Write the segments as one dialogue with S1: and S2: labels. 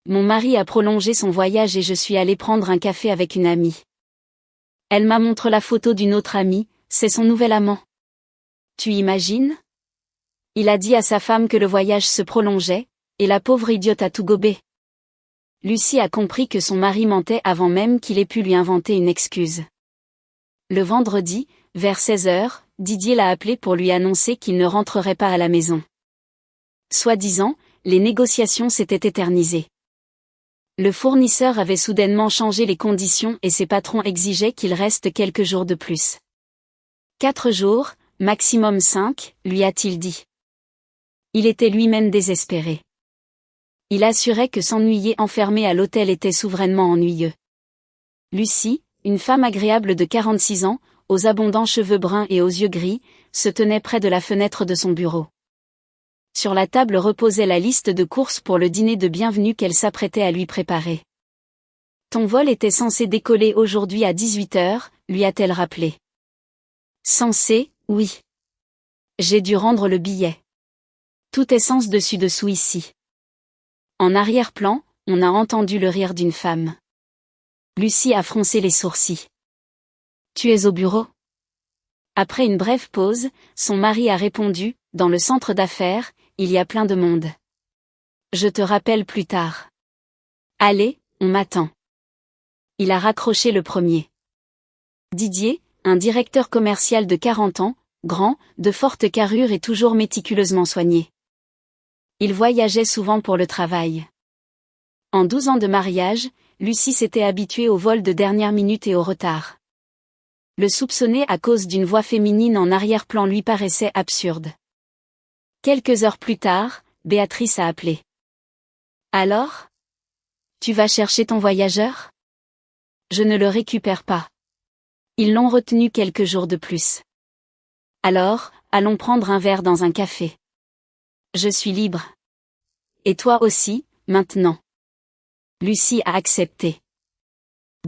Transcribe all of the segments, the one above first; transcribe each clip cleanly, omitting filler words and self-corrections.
S1: Mon mari a prolongé son voyage et je suis allée prendre un café avec une amie. Elle m'a montré la photo d'une autre amie, c'est son nouvel amant. Tu imagines? Il a dit à sa femme que le voyage se prolongeait, et la pauvre idiote a tout gobé. Lucie a compris que son mari mentait avant même qu'il ait pu lui inventer une excuse. Le vendredi, vers 16h, Didier l'a appelé pour lui annoncer qu'il ne rentrerait pas à la maison. Soi-disant, les négociations s'étaient éternisées. Le fournisseur avait soudainement changé les conditions et ses patrons exigeaient qu'il reste quelques jours de plus. 4 jours, maximum 5, lui a-t-il dit. Il était lui-même désespéré. Il assurait que s'ennuyer enfermé à l'hôtel était souverainement ennuyeux. Lucie, une femme agréable de 46 ans, aux abondants cheveux bruns et aux yeux gris, se tenait près de la fenêtre de son bureau. Sur la table reposait la liste de courses pour le dîner de bienvenue qu'elle s'apprêtait à lui préparer. Ton vol était censé décoller aujourd'hui à 18h, lui a-t-elle rappelé. Censé, oui. J'ai dû rendre le billet. Tout est sens dessus-dessous ici. En arrière-plan, on a entendu le rire d'une femme. Lucie a froncé les sourcils. Tu es au bureau? Après une brève pause, son mari a répondu, dans le centre d'affaires, il y a plein de monde. Je te rappelle plus tard. Allez, on m'attend. Il a raccroché le premier. Didier, un directeur commercial de 40 ans, grand, de forte carrure et toujours méticuleusement soigné. Il voyageait souvent pour le travail. En 12 ans de mariage, Lucie s'était habituée aux vols de dernière minute et au retard. Le soupçonner à cause d'une voix féminine en arrière-plan lui paraissait absurde. Quelques heures plus tard, Béatrice a appelé. Alors? Tu vas chercher ton voyageur? Je ne le récupère pas. Ils l'ont retenu quelques jours de plus. Alors, allons prendre un verre dans un café. Je suis libre. Et toi aussi, maintenant. Lucie a accepté.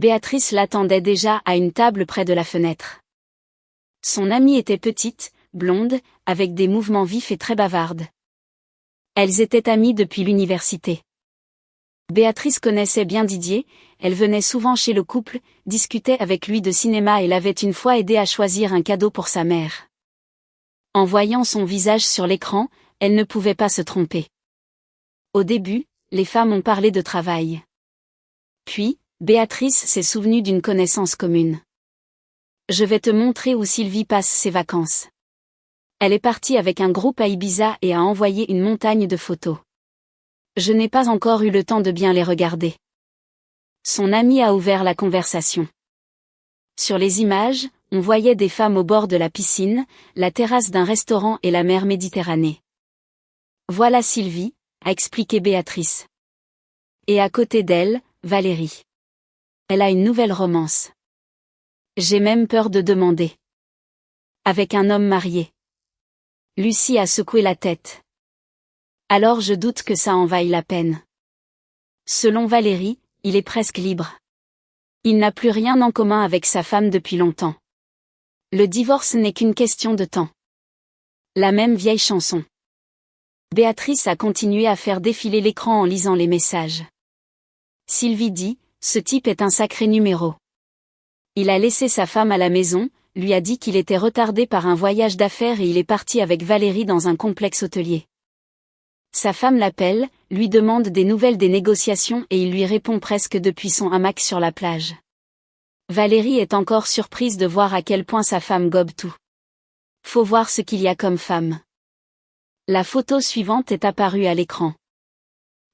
S1: Béatrice l'attendait déjà à une table près de la fenêtre. Son amie était petite, blonde, avec des mouvements vifs et très bavarde. Elles étaient amies depuis l'université. Béatrice connaissait bien Didier, elle venait souvent chez le couple, discutait avec lui de cinéma et l'avait une fois aidé à choisir un cadeau pour sa mère. En voyant son visage sur l'écran, elle ne pouvait pas se tromper. Au début, les femmes ont parlé de travail. Puis, Béatrice s'est souvenue d'une connaissance commune. Je vais te montrer où Sylvie passe ses vacances. Elle est partie avec un groupe à Ibiza et a envoyé une montagne de photos. Je n'ai pas encore eu le temps de bien les regarder. Son ami a ouvert la conversation. Sur les images, on voyait des femmes au bord de la piscine, la terrasse d'un restaurant et la mer Méditerranée. Voilà Sylvie, a expliqué Béatrice. Et à côté d'elle, Valérie. Elle a une nouvelle romance. J'ai même peur de demander. Avec un homme marié. Lucie a secoué la tête. Alors je doute que ça en vaille la peine. Selon Valérie, il est presque libre. Il n'a plus rien en commun avec sa femme depuis longtemps. Le divorce n'est qu'une question de temps. La même vieille chanson. Béatrice a continué à faire défiler l'écran en lisant les messages. Sylvie dit, ce type est un sacré numéro. Il a laissé sa femme à la maison, lui a dit qu'il était retardé par un voyage d'affaires et il est parti avec Valérie dans un complexe hôtelier. Sa femme l'appelle, lui demande des nouvelles des négociations et il lui répond presque depuis son hamac sur la plage. Valérie est encore surprise de voir à quel point sa femme gobe tout. Faut voir ce qu'il y a comme femme. La photo suivante est apparue à l'écran.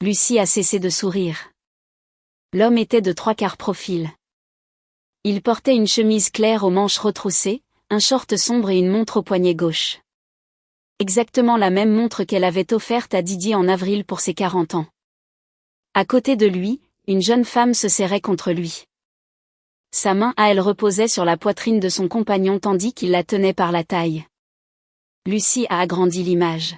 S1: Lucie a cessé de sourire. L'homme était de 3/4 profil. Il portait une chemise claire aux manches retroussées, un short sombre et une montre au poignet gauche. Exactement la même montre qu'elle avait offerte à Didier en avril pour ses 40 ans. À côté de lui, une jeune femme se serrait contre lui. Sa main à elle reposait sur la poitrine de son compagnon tandis qu'il la tenait par la taille. Lucie a agrandi l'image.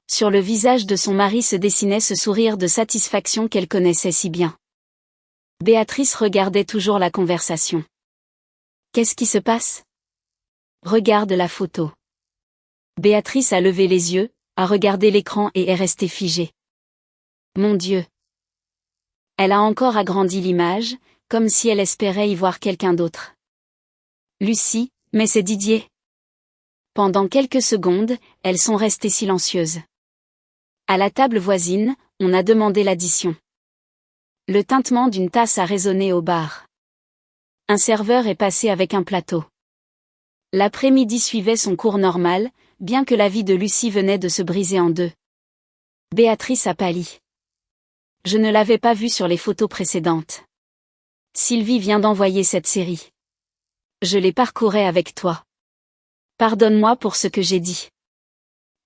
S1: Sur le visage de son mari se dessinait ce sourire de satisfaction qu'elle connaissait si bien. Béatrice regardait toujours la conversation. Qu'est-ce qui se passe? Regarde la photo. Béatrice a levé les yeux, a regardé l'écran et est restée figée. Mon Dieu! Elle a encore agrandi l'image, comme si elle espérait y voir quelqu'un d'autre. Lucie, mais c'est Didier. Pendant quelques secondes, elles sont restées silencieuses. À la table voisine, on a demandé l'addition. Le tintement d'une tasse a résonné au bar. Un serveur est passé avec un plateau. L'après-midi suivait son cours normal, bien que la vie de Lucie venait de se briser en deux. Béatrice a pâli. Je ne l'avais pas vue sur les photos précédentes. Sylvie vient d'envoyer cette série. Je les parcourais avec toi. Pardonne-moi pour ce que j'ai dit.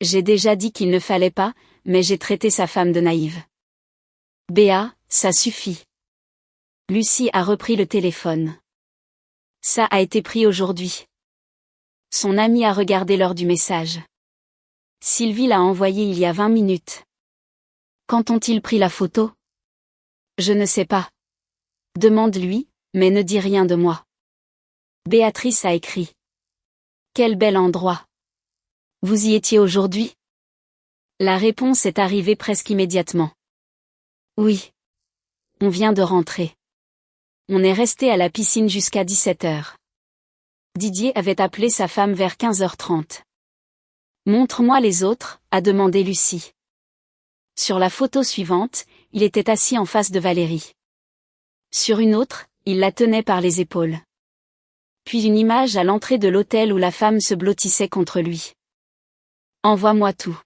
S1: J'ai déjà dit qu'il ne fallait pas, mais j'ai traité sa femme de naïve. Béa, ça suffit. Lucie a repris le téléphone. Ça a été pris aujourd'hui. Son ami a regardé l'heure du message. Sylvie l'a envoyé il y a 20 minutes. Quand ont-ils pris la photo? Je ne sais pas. Demande-lui, mais ne dis rien de moi. Béatrice a écrit. Quel bel endroit. Vous y étiez aujourd'hui? La réponse est arrivée presque immédiatement. Oui. On vient de rentrer. On est resté à la piscine jusqu'à 17h. Didier avait appelé sa femme vers 15h30. Montre-moi les autres, a demandé Lucie. Sur la photo suivante, il était assis en face de Valérie. Sur une autre, il la tenait par les épaules. Puis une image à l'entrée de l'hôtel où la femme se blottissait contre lui. Envoie-moi tout.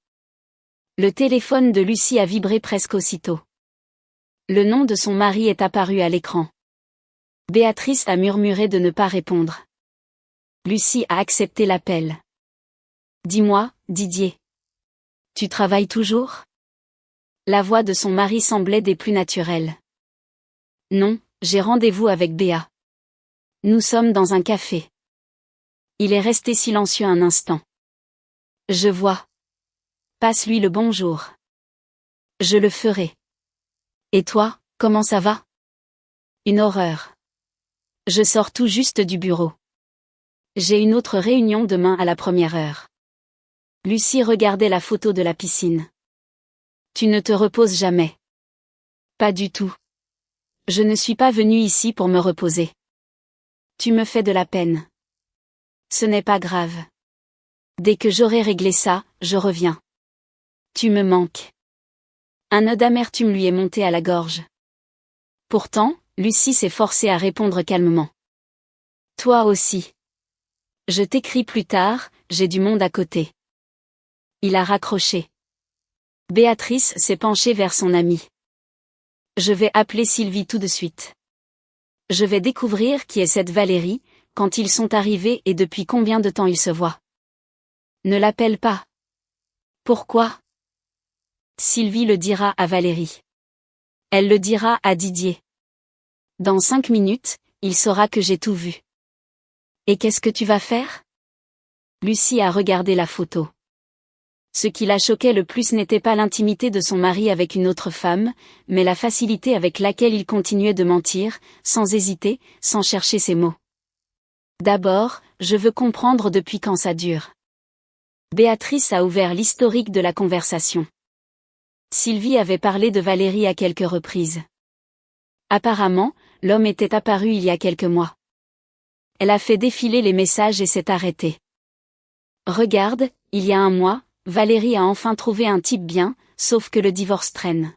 S1: Le téléphone de Lucie a vibré presque aussitôt. Le nom de son mari est apparu à l'écran. Béatrice a murmuré de ne pas répondre. Lucie a accepté l'appel. Dis-moi, Didier. Tu travailles toujours? La voix de son mari semblait des plus naturelles. Non, j'ai rendez-vous avec Béa. Nous sommes dans un café. Il est resté silencieux un instant. Je vois. Passe-lui le bonjour. Je le ferai. Et toi, comment ça va? Une horreur. Je sors tout juste du bureau. J'ai une autre réunion demain à la 1h. Lucie regardait la photo de la piscine. Tu ne te reposes jamais. Pas du tout. Je ne suis pas venue ici pour me reposer. Tu me fais de la peine. Ce n'est pas grave. Dès que j'aurai réglé ça, je reviens. Tu me manques. Un nœud d'amertume lui est monté à la gorge. Pourtant, Lucie s'est forcée à répondre calmement. Toi aussi. Je t'écris plus tard, j'ai du monde à côté. Il a raccroché. Béatrice s'est penchée vers son amie. Je vais appeler Sylvie tout de suite. Je vais découvrir qui est cette Valérie, quand ils sont arrivés et depuis combien de temps ils se voient. Ne l'appelle pas. Pourquoi? Sylvie le dira à Valérie. Elle le dira à Didier. Dans 5 minutes, il saura que j'ai tout vu. Et qu'est-ce que tu vas faire? Lucie a regardé la photo. Ce qui la choquait le plus n'était pas l'intimité de son mari avec une autre femme, mais la facilité avec laquelle il continuait de mentir, sans hésiter, sans chercher ses mots. D'abord, je veux comprendre depuis quand ça dure. Béatrice a ouvert l'historique de la conversation. Sylvie avait parlé de Valérie à quelques reprises. Apparemment, l'homme était apparu il y a quelques mois. Elle a fait défiler les messages et s'est arrêtée. Regarde, il y a un mois, Valérie a enfin trouvé un type bien, sauf que le divorce traîne.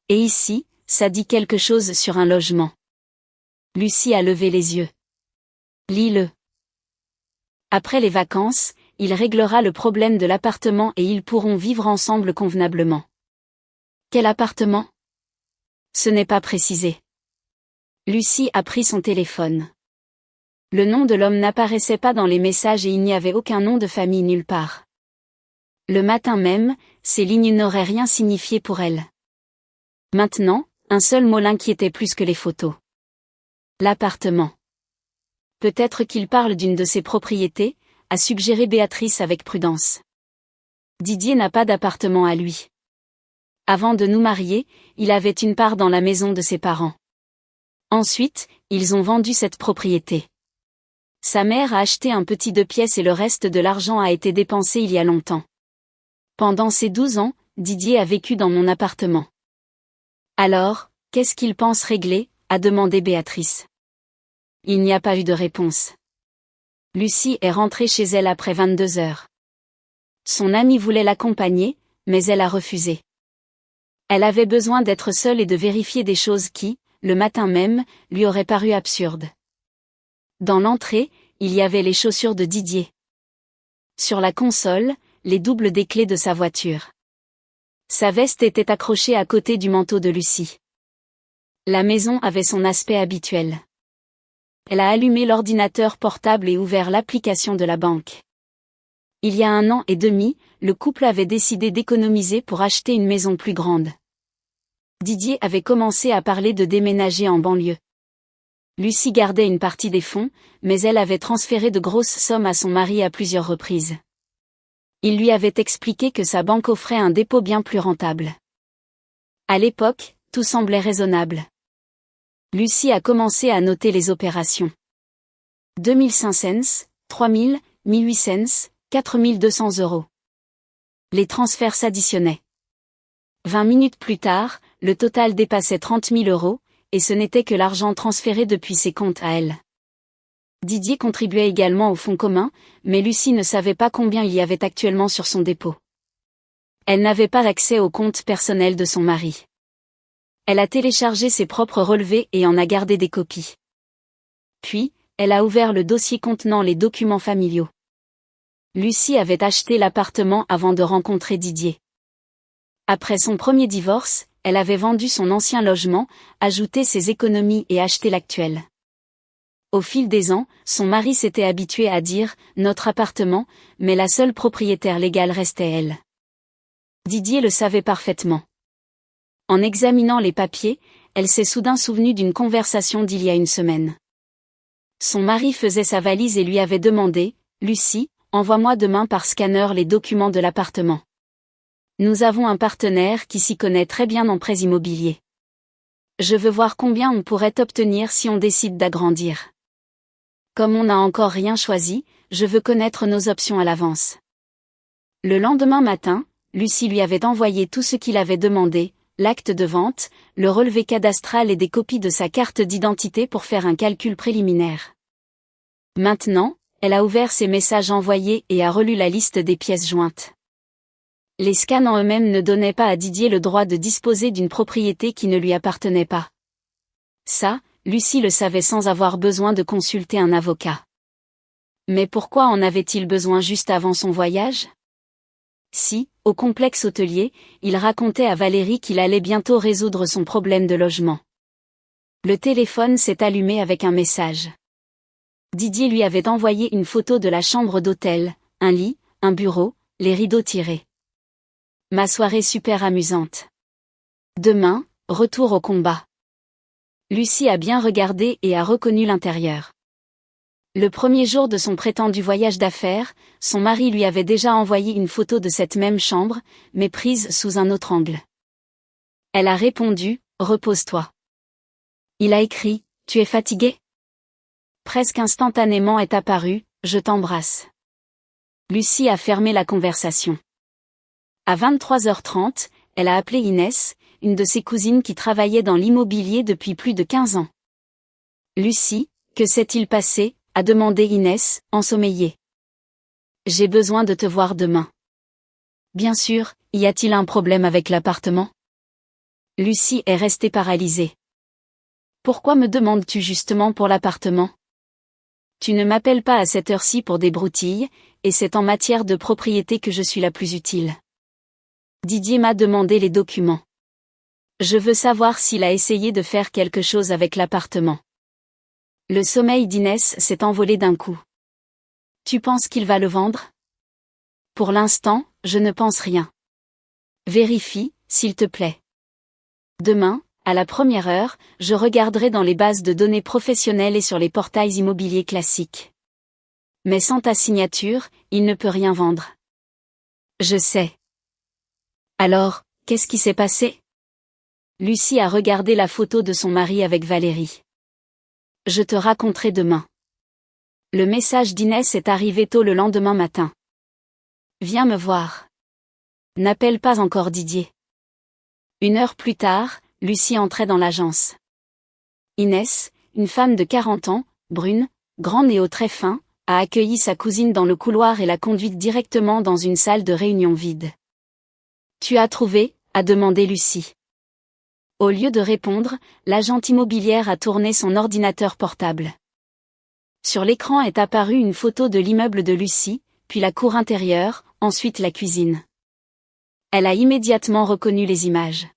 S1: Et ici, ça dit quelque chose sur un logement. Lucie a levé les yeux. Lis-le. Après les vacances, il réglera le problème de l'appartement et ils pourront vivre ensemble convenablement. Quel appartement? Ce n'est pas précisé. Lucie a pris son téléphone. Le nom de l'homme n'apparaissait pas dans les messages et il n'y avait aucun nom de famille nulle part. Le matin même, ces lignes n'auraient rien signifié pour elle. Maintenant, un seul mot l'inquiétait plus que les photos. L'appartement. Peut-être qu'il parle d'une de ses propriétés, a suggéré Béatrice avec prudence. Didier n'a pas d'appartement à lui. Avant de nous marier, il avait une part dans la maison de ses parents. Ensuite, ils ont vendu cette propriété. Sa mère a acheté un petit 2 pièces et le reste de l'argent a été dépensé il y a longtemps. Pendant ces 12 ans, Didier a vécu dans mon appartement. Alors, Qu'est-ce qu'il pense régler ? A demandé Béatrice. Il n'y a pas eu de réponse. Lucie est rentrée chez elle après 22 heures. Son amie voulait l'accompagner, mais elle a refusé. Elle avait besoin d'être seule et de vérifier des choses qui, le matin même, lui auraient paru absurdes. Dans l'entrée, il y avait les chaussures de Didier. Sur la console, les doubles des clés de sa voiture. Sa veste était accrochée à côté du manteau de Lucie. La maison avait son aspect habituel. Elle a allumé l'ordinateur portable et ouvert l'application de la banque. Il y a 1 an et demi, le couple avait décidé d'économiser pour acheter une maison plus grande. Didier avait commencé à parler de déménager en banlieue. Lucie gardait une partie des fonds, mais elle avait transféré de grosses sommes à son mari à plusieurs reprises. Il lui avait expliqué que sa banque offrait un dépôt bien plus rentable. À l'époque, tout semblait raisonnable. Lucie a commencé à noter les opérations. 2500 cents, 3000, 1800 cents, 4200 €. Les transferts s'additionnaient. 20 minutes plus tard, le total dépassait 30 000 €, et ce n'était que l'argent transféré depuis ses comptes à elle. Didier contribuait également au fonds commun, mais Lucie ne savait pas combien il y avait actuellement sur son dépôt. Elle n'avait pas accès au compte personnel de son mari. Elle a téléchargé ses propres relevés et en a gardé des copies. Puis, elle a ouvert le dossier contenant les documents familiaux. Lucie avait acheté l'appartement avant de rencontrer Didier. Après son premier divorce, elle avait vendu son ancien logement, ajouté ses économies et acheté l'actuel. Au fil des ans, son mari s'était habitué à dire « notre appartement », mais la seule propriétaire légale restait elle. Didier le savait parfaitement. En examinant les papiers, elle s'est soudain souvenue d'une conversation d'il y a 1 semaine. Son mari faisait sa valise et lui avait demandé « Lucie, envoie-moi demain par scanner les documents de l'appartement. Nous avons un partenaire qui s'y connaît très bien en prêts immobiliers. Je veux voir combien on pourrait obtenir si on décide d'agrandir. Comme on n'a encore rien choisi, je veux connaître nos options à l'avance. » Le lendemain matin, Lucie lui avait envoyé tout ce qu'il avait demandé, l'acte de vente, le relevé cadastral et des copies de sa carte d'identité pour faire un calcul préliminaire. Maintenant, elle a ouvert ses messages envoyés et a relu la liste des pièces jointes. Les scans en eux-mêmes ne donnaient pas à Didier le droit de disposer d'une propriété qui ne lui appartenait pas. Ça, Lucie le savait sans avoir besoin de consulter un avocat. Mais pourquoi en avait-il besoin juste avant son voyage ? Si, au complexe hôtelier, il racontait à Valérie qu'il allait bientôt résoudre son problème de logement. Le téléphone s'est allumé avec un message. Didier lui avait envoyé une photo de la chambre d'hôtel, un lit, un bureau, les rideaux tirés. Ma soirée super amusante. Demain, retour au combat. Lucie a bien regardé et a reconnu l'intérieur. Le premier jour de son prétendu voyage d'affaires, son mari lui avait déjà envoyé une photo de cette même chambre, mais prise sous un autre angle. Elle a répondu, « Repose-toi ». Il a écrit, « Tu es fatigué ?» Presque instantanément est apparu, « Je t'embrasse ». Lucie a fermé la conversation. À 23h30, elle a appelé Inès, une de ses cousines qui travaillait dans l'immobilier depuis plus de 15 ans. « Lucie, que s'est-il passé ?» a demandé Inès, ensommeillée. « J'ai besoin de te voir demain. » « Bien sûr, y a-t-il un problème avec l'appartement ?» Lucie est restée paralysée. « Pourquoi me demandes-tu justement pour l'appartement ? Tu ne m'appelles pas à cette heure-ci pour des broutilles, et c'est en matière de propriété que je suis la plus utile. Didier m'a demandé les documents. Je veux savoir s'il a essayé de faire quelque chose avec l'appartement. » Le sommeil d'Inès s'est envolé d'un coup. « Tu penses qu'il va le vendre ? » Pour l'instant, je ne pense rien. Vérifie, s'il te plaît. Demain, à la première heure, je regarderai dans les bases de données professionnelles et sur les portails immobiliers classiques. Mais sans ta signature, il ne peut rien vendre. Je sais. Alors, qu'est-ce qui s'est passé ? Lucie a regardé la photo de son mari avec Valérie. Je te raconterai demain. Le message d'Inès est arrivé tôt le lendemain matin. Viens me voir. N'appelle pas encore Didier. 1 heure plus tard, Lucie entrait dans l'agence. Inès, une femme de 40 ans, brune, grande et aux traits fins, a accueilli sa cousine dans le couloir et l'a conduite directement dans une salle de réunion vide. « Tu as trouvé ?» a demandé Lucie. Au lieu de répondre, l'agente immobilière a tourné son ordinateur portable. Sur l'écran est apparue une photo de l'immeuble de Lucie, puis la cour intérieure, ensuite la cuisine. Elle a immédiatement reconnu les images.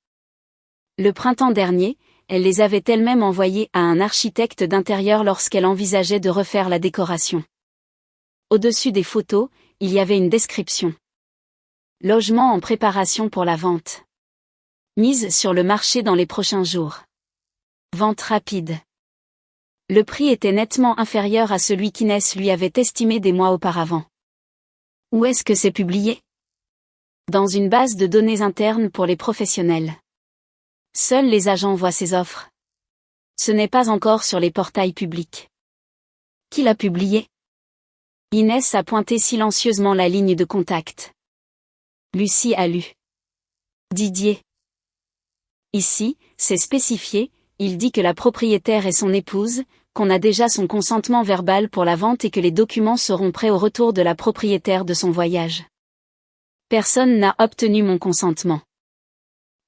S1: Le printemps dernier, elle les avait elle-même envoyées à un architecte d'intérieur lorsqu'elle envisageait de refaire la décoration. Au-dessus des photos, il y avait une description. Logement en préparation pour la vente. Mise sur le marché dans les prochains jours. Vente rapide. Le prix était nettement inférieur à celui qu'Inès lui avait estimé des mois auparavant. Où est-ce que c'est publié? Dans une base de données interne pour les professionnels. Seuls les agents voient ces offres. Ce n'est pas encore sur les portails publics. Qui l'a publié? Inès a pointé silencieusement la ligne de contact. Lucie a lu. Didier. Ici, c'est spécifié, il dit que la propriétaire est son épouse, qu'on a déjà son consentement verbal pour la vente et que les documents seront prêts au retour de la propriétaire de son voyage. Personne n'a obtenu mon consentement.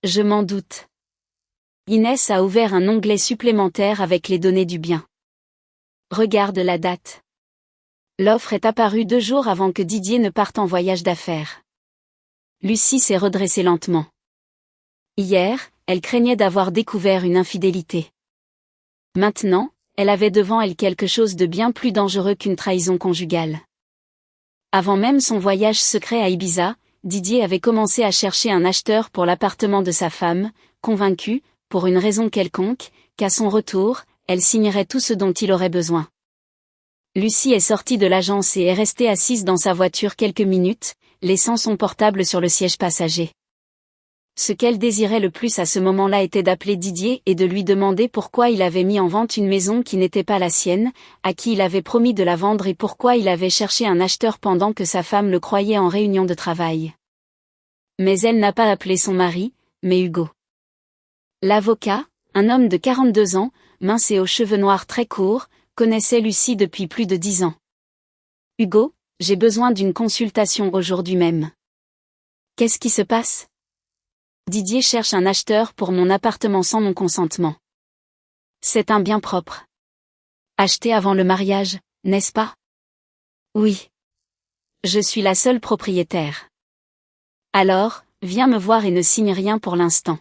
S1: Je m'en doute. Inès a ouvert un onglet supplémentaire avec les données du bien. Regarde la date. L'offre est apparue 2 jours avant que Didier ne parte en voyage d'affaires. Lucie s'est redressée lentement. Hier, elle craignait d'avoir découvert une infidélité. Maintenant, elle avait devant elle quelque chose de bien plus dangereux qu'une trahison conjugale. Avant même son voyage secret à Ibiza, Didier avait commencé à chercher un acheteur pour l'appartement de sa femme, convaincu, pour une raison quelconque, qu'à son retour, elle signerait tout ce dont il aurait besoin. Lucie est sortie de l'agence et est restée assise dans sa voiture quelques minutes, laissant son portable sur le siège passager. Ce qu'elle désirait le plus à ce moment-là était d'appeler Didier et de lui demander pourquoi il avait mis en vente une maison qui n'était pas la sienne, à qui il avait promis de la vendre et pourquoi il avait cherché un acheteur pendant que sa femme le croyait en réunion de travail. Mais elle n'a pas appelé son mari, mais Hugo. L'avocat, un homme de 42 ans, mince et aux cheveux noirs très courts, connaissait Lucie depuis plus de 10 ans. Hugo, j'ai besoin d'une consultation aujourd'hui même. Qu'est-ce qui se passe? Didier cherche un acheteur pour mon appartement sans mon consentement. C'est un bien propre. Acheté avant le mariage, n'est-ce pas? Oui. Je suis la seule propriétaire. Alors, viens me voir et ne signe rien pour l'instant.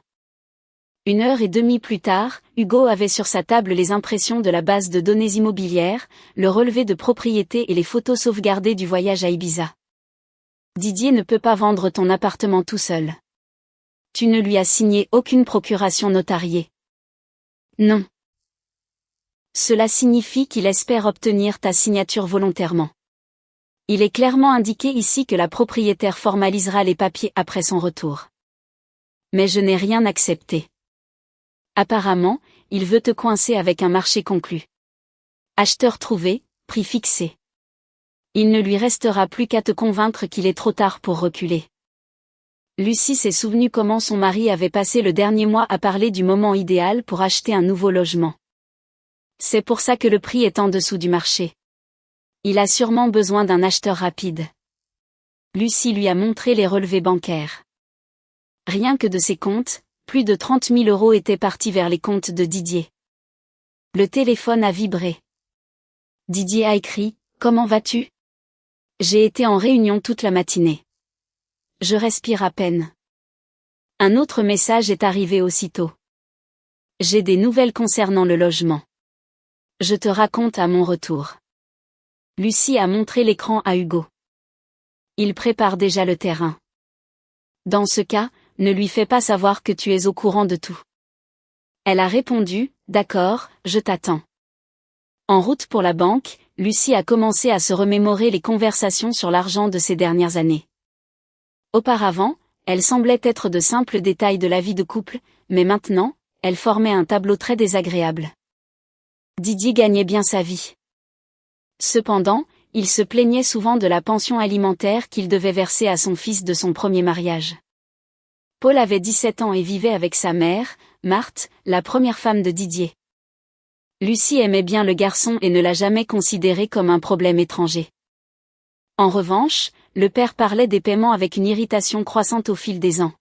S1: 1h30 plus tard, Hugo avait sur sa table les impressions de la base de données immobilières, le relevé de propriété et les photos sauvegardées du voyage à Ibiza. Didier ne peut pas vendre ton appartement tout seul. Tu ne lui as signé aucune procuration notariée. Non. Cela signifie qu'il espère obtenir ta signature volontairement. Il est clairement indiqué ici que la propriétaire formalisera les papiers après son retour. Mais je n'ai rien accepté. Apparemment, il veut te coincer avec un marché conclu. Acheteur trouvé, prix fixé. Il ne lui restera plus qu'à te convaincre qu'il est trop tard pour reculer. Lucie s'est souvenue comment son mari avait passé le dernier mois à parler du moment idéal pour acheter un nouveau logement. C'est pour ça que le prix est en dessous du marché. Il a sûrement besoin d'un acheteur rapide. Lucie lui a montré les relevés bancaires. Rien que de ses comptes, plus de 30 000 € étaient partis vers les comptes de Didier. Le téléphone a vibré. Didier a écrit « Comment vas-tu ? J'ai été en réunion toute la matinée. Je respire à peine. » Un autre message est arrivé aussitôt. « J'ai des nouvelles concernant le logement. Je te raconte à mon retour. » Lucie a montré l'écran à Hugo. Il prépare déjà le terrain. Dans ce cas, ne lui fais pas savoir que tu es au courant de tout. Elle a répondu, d'accord, je t'attends. En route pour la banque, Lucie a commencé à se remémorer les conversations sur l'argent de ces dernières années. Auparavant, elles semblaient être de simples détails de la vie de couple, mais maintenant, elles formaient un tableau très désagréable. Didier gagnait bien sa vie. Cependant, il se plaignait souvent de la pension alimentaire qu'il devait verser à son fils de son premier mariage. Paul avait 17 ans et vivait avec sa mère, Marthe, la première femme de Didier. Lucie aimait bien le garçon et ne l'a jamais considéré comme un problème étranger. En revanche, le père parlait des paiements avec une irritation croissante au fil des ans.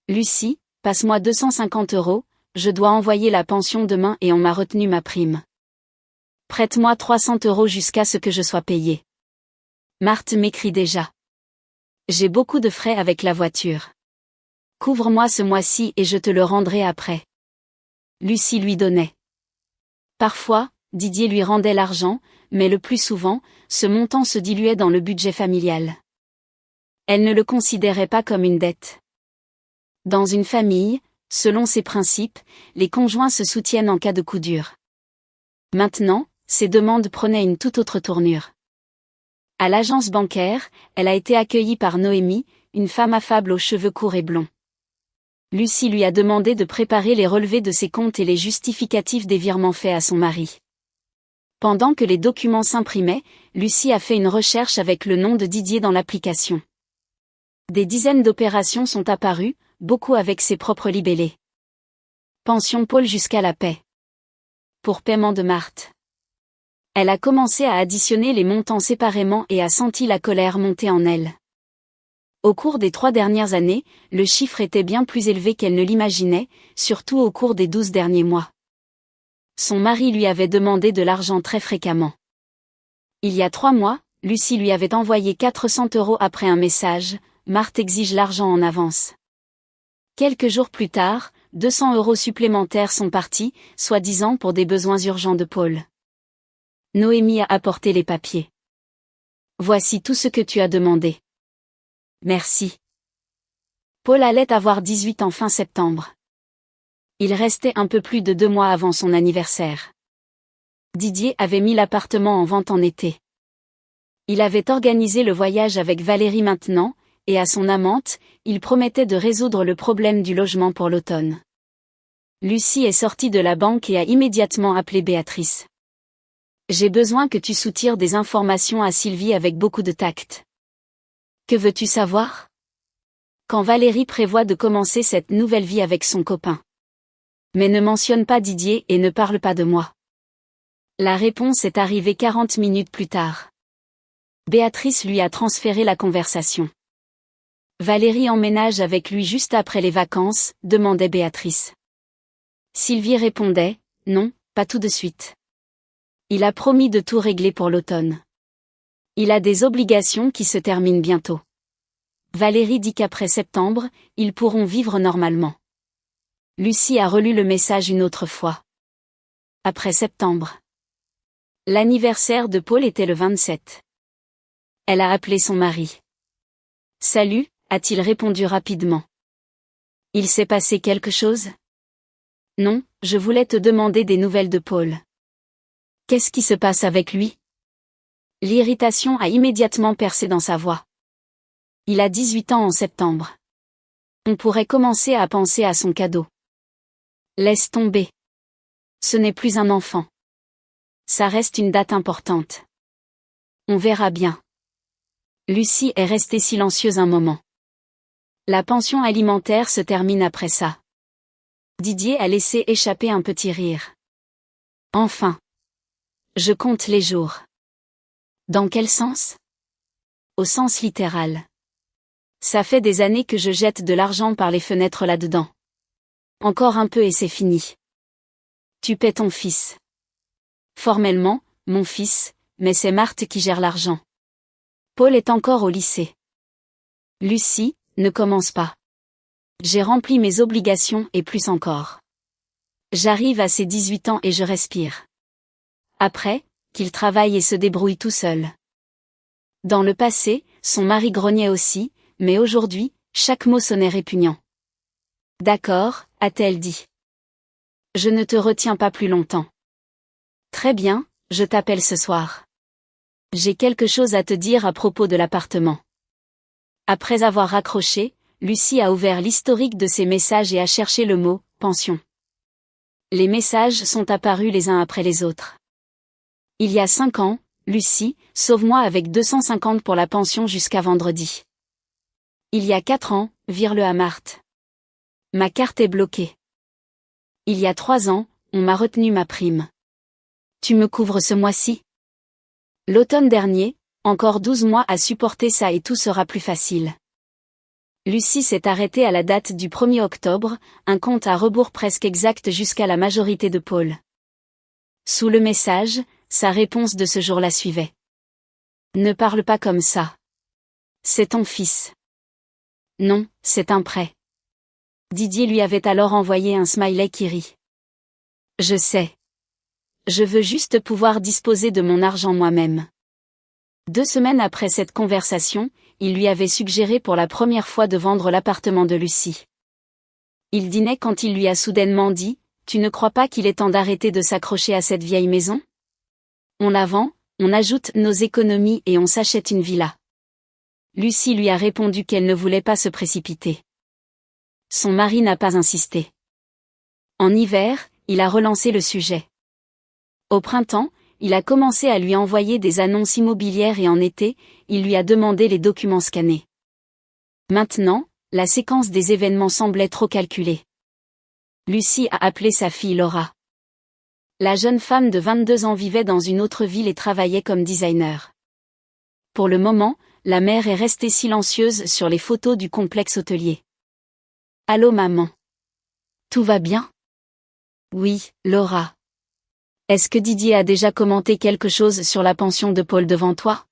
S1: Lucie, passe-moi 250 €, je dois envoyer la pension demain et on m'a retenu ma prime. Prête-moi 300 € jusqu'à ce que je sois payée. Marthe m'écrit déjà. J'ai beaucoup de frais avec la voiture. Couvre-moi ce mois-ci et je te le rendrai après. Lucie lui donnait. Parfois, Didier lui rendait l'argent, mais le plus souvent, ce montant se diluait dans le budget familial. Elle ne le considérait pas comme une dette. Dans une famille, selon ses principes, les conjoints se soutiennent en cas de coup dur. Maintenant, ses demandes prenaient une toute autre tournure. À l'agence bancaire, elle a été accueillie par Noémie, une femme affable aux cheveux courts et blonds. Lucie lui a demandé de préparer les relevés de ses comptes et les justificatifs des virements faits à son mari. Pendant que les documents s'imprimaient, Lucie a fait une recherche avec le nom de Didier dans l'application. Des dizaines d'opérations sont apparues, beaucoup avec ses propres libellés. Pension Paul jusqu'à la paix. Pour paiement de Marthe. Elle a commencé à additionner les montants séparément et a senti la colère monter en elle. Au cours des 3 dernières années, le chiffre était bien plus élevé qu'elle ne l'imaginait, surtout au cours des 12 derniers mois. Son mari lui avait demandé de l'argent très fréquemment. Il y a 3 mois, Lucie lui avait envoyé 400 € après un message, Marthe exige l'argent en avance. Quelques jours plus tard, 200 € supplémentaires sont partis, soi-disant pour des besoins urgents de Paul. Noémie a apporté les papiers. Voici tout ce que tu as demandé. Merci. Paul allait avoir 18 ans fin septembre. Il restait un peu plus de 2 mois avant son anniversaire. Didier avait mis l'appartement en vente en été. Il avait organisé le voyage avec Valérie maintenant, et à son amante, il promettait de résoudre le problème du logement pour l'automne. Lucie est sortie de la banque et a immédiatement appelé Béatrice. J'ai besoin que tu soutires des informations à Sylvie avec beaucoup de tact. Que veux-tu savoir? Quand Valérie prévoit de commencer cette nouvelle vie avec son copain. Mais ne mentionne pas Didier et ne parle pas de moi. La réponse est arrivée 40 minutes plus tard. Béatrice lui a transféré la conversation. Valérie emménage avec lui juste après les vacances, demandait Béatrice. Sylvie répondait, non, pas tout de suite. Il a promis de tout régler pour l'automne. Il a des obligations qui se terminent bientôt. Valérie dit qu'après septembre, ils pourront vivre normalement. Lucie a relu le message une autre fois. Après septembre. L'anniversaire de Paul était le 27. Elle a appelé son mari. Salut, a-t-il répondu rapidement. Il s'est passé quelque chose? Non, je voulais te demander des nouvelles de Paul. Qu'est-ce qui se passe avec lui? L'irritation a immédiatement percé dans sa voix. Il a 18 ans en septembre. On pourrait commencer à penser à son cadeau. Laisse tomber. Ce n'est plus un enfant. Ça reste une date importante. On verra bien. Lucie est restée silencieuse un moment. La pension alimentaire se termine après ça. Didier a laissé échapper un petit rire. Enfin. Je compte les jours. Dans quel sens? Au sens littéral. Ça fait des années que je jette de l'argent par les fenêtres là-dedans. Encore un peu et c'est fini. Tu paies ton fils. Formellement, mon fils, mais c'est Marthe qui gère l'argent. Paul est encore au lycée. Lucie, ne commence pas. J'ai rempli mes obligations et plus encore. J'arrive à ses 18 ans et je respire. Après, qu'il travaille et se débrouille tout seul. Dans le passé, son mari grognait aussi, mais aujourd'hui, chaque mot sonnait répugnant. D'accord, a-t-elle dit. Je ne te retiens pas plus longtemps. Très bien, je t'appelle ce soir. J'ai quelque chose à te dire à propos de l'appartement. Après avoir raccroché, Lucie a ouvert l'historique de ses messages et a cherché le mot « pension ». Les messages sont apparus les uns après les autres. Il y a 5 ans, Lucie, sauve-moi avec 250 pour la pension jusqu'à vendredi. Il y a 4 ans, vire-le à Marthe. Ma carte est bloquée. Il y a 3 ans, on m'a retenu ma prime. Tu me couvres ce mois-ci? L'automne dernier, encore 12 mois à supporter ça et tout sera plus facile. Lucie s'est arrêtée à la date du 1er octobre, un compte à rebours presque exact jusqu'à la majorité de Paul. Sous le message, sa réponse de ce jour la suivait. Ne parle pas comme ça. C'est ton fils. Non, c'est un prêt. Didier lui avait alors envoyé un smiley qui rit. Je sais. Je veux juste pouvoir disposer de mon argent moi-même. 2 semaines après cette conversation, il lui avait suggéré pour la première fois de vendre l'appartement de Lucie. Il dînait quand il lui a soudainement dit « Tu ne crois pas qu'il est temps d'arrêter de s'accrocher à cette vieille maison? On la vend, on ajoute nos économies et on s'achète une villa. » Lucie lui a répondu qu'elle ne voulait pas se précipiter. Son mari n'a pas insisté. En hiver, il a relancé le sujet. Au printemps, il a commencé à lui envoyer des annonces immobilières et en été, il lui a demandé les documents scannés. Maintenant, la séquence des événements semblait trop calculée. Lucie a appelé sa fille Laura. La jeune femme de 22 ans vivait dans une autre ville et travaillait comme designer. Pour le moment, la mère est restée silencieuse sur les photos du complexe hôtelier. Allô maman. Tout va bien? Oui, Laura. Est-ce que Didier a déjà commenté quelque chose sur la pension de Paul devant toi?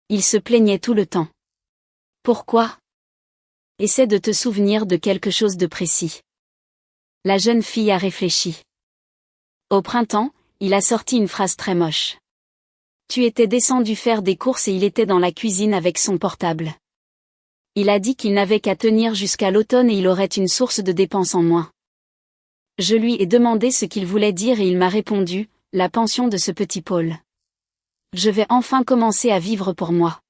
S1: Il se plaignait tout le temps. Pourquoi? Essaie de te souvenir de quelque chose de précis. La jeune fille a réfléchi. Au printemps, il a sorti une phrase très moche. Tu étais descendu faire des courses et il était dans la cuisine avec son portable. Il a dit qu'il n'avait qu'à tenir jusqu'à l'automne et il aurait une source de dépenses en moins. Je lui ai demandé ce qu'il voulait dire et il m'a répondu, la pension de ce petit Paul. Je vais enfin commencer à vivre pour moi.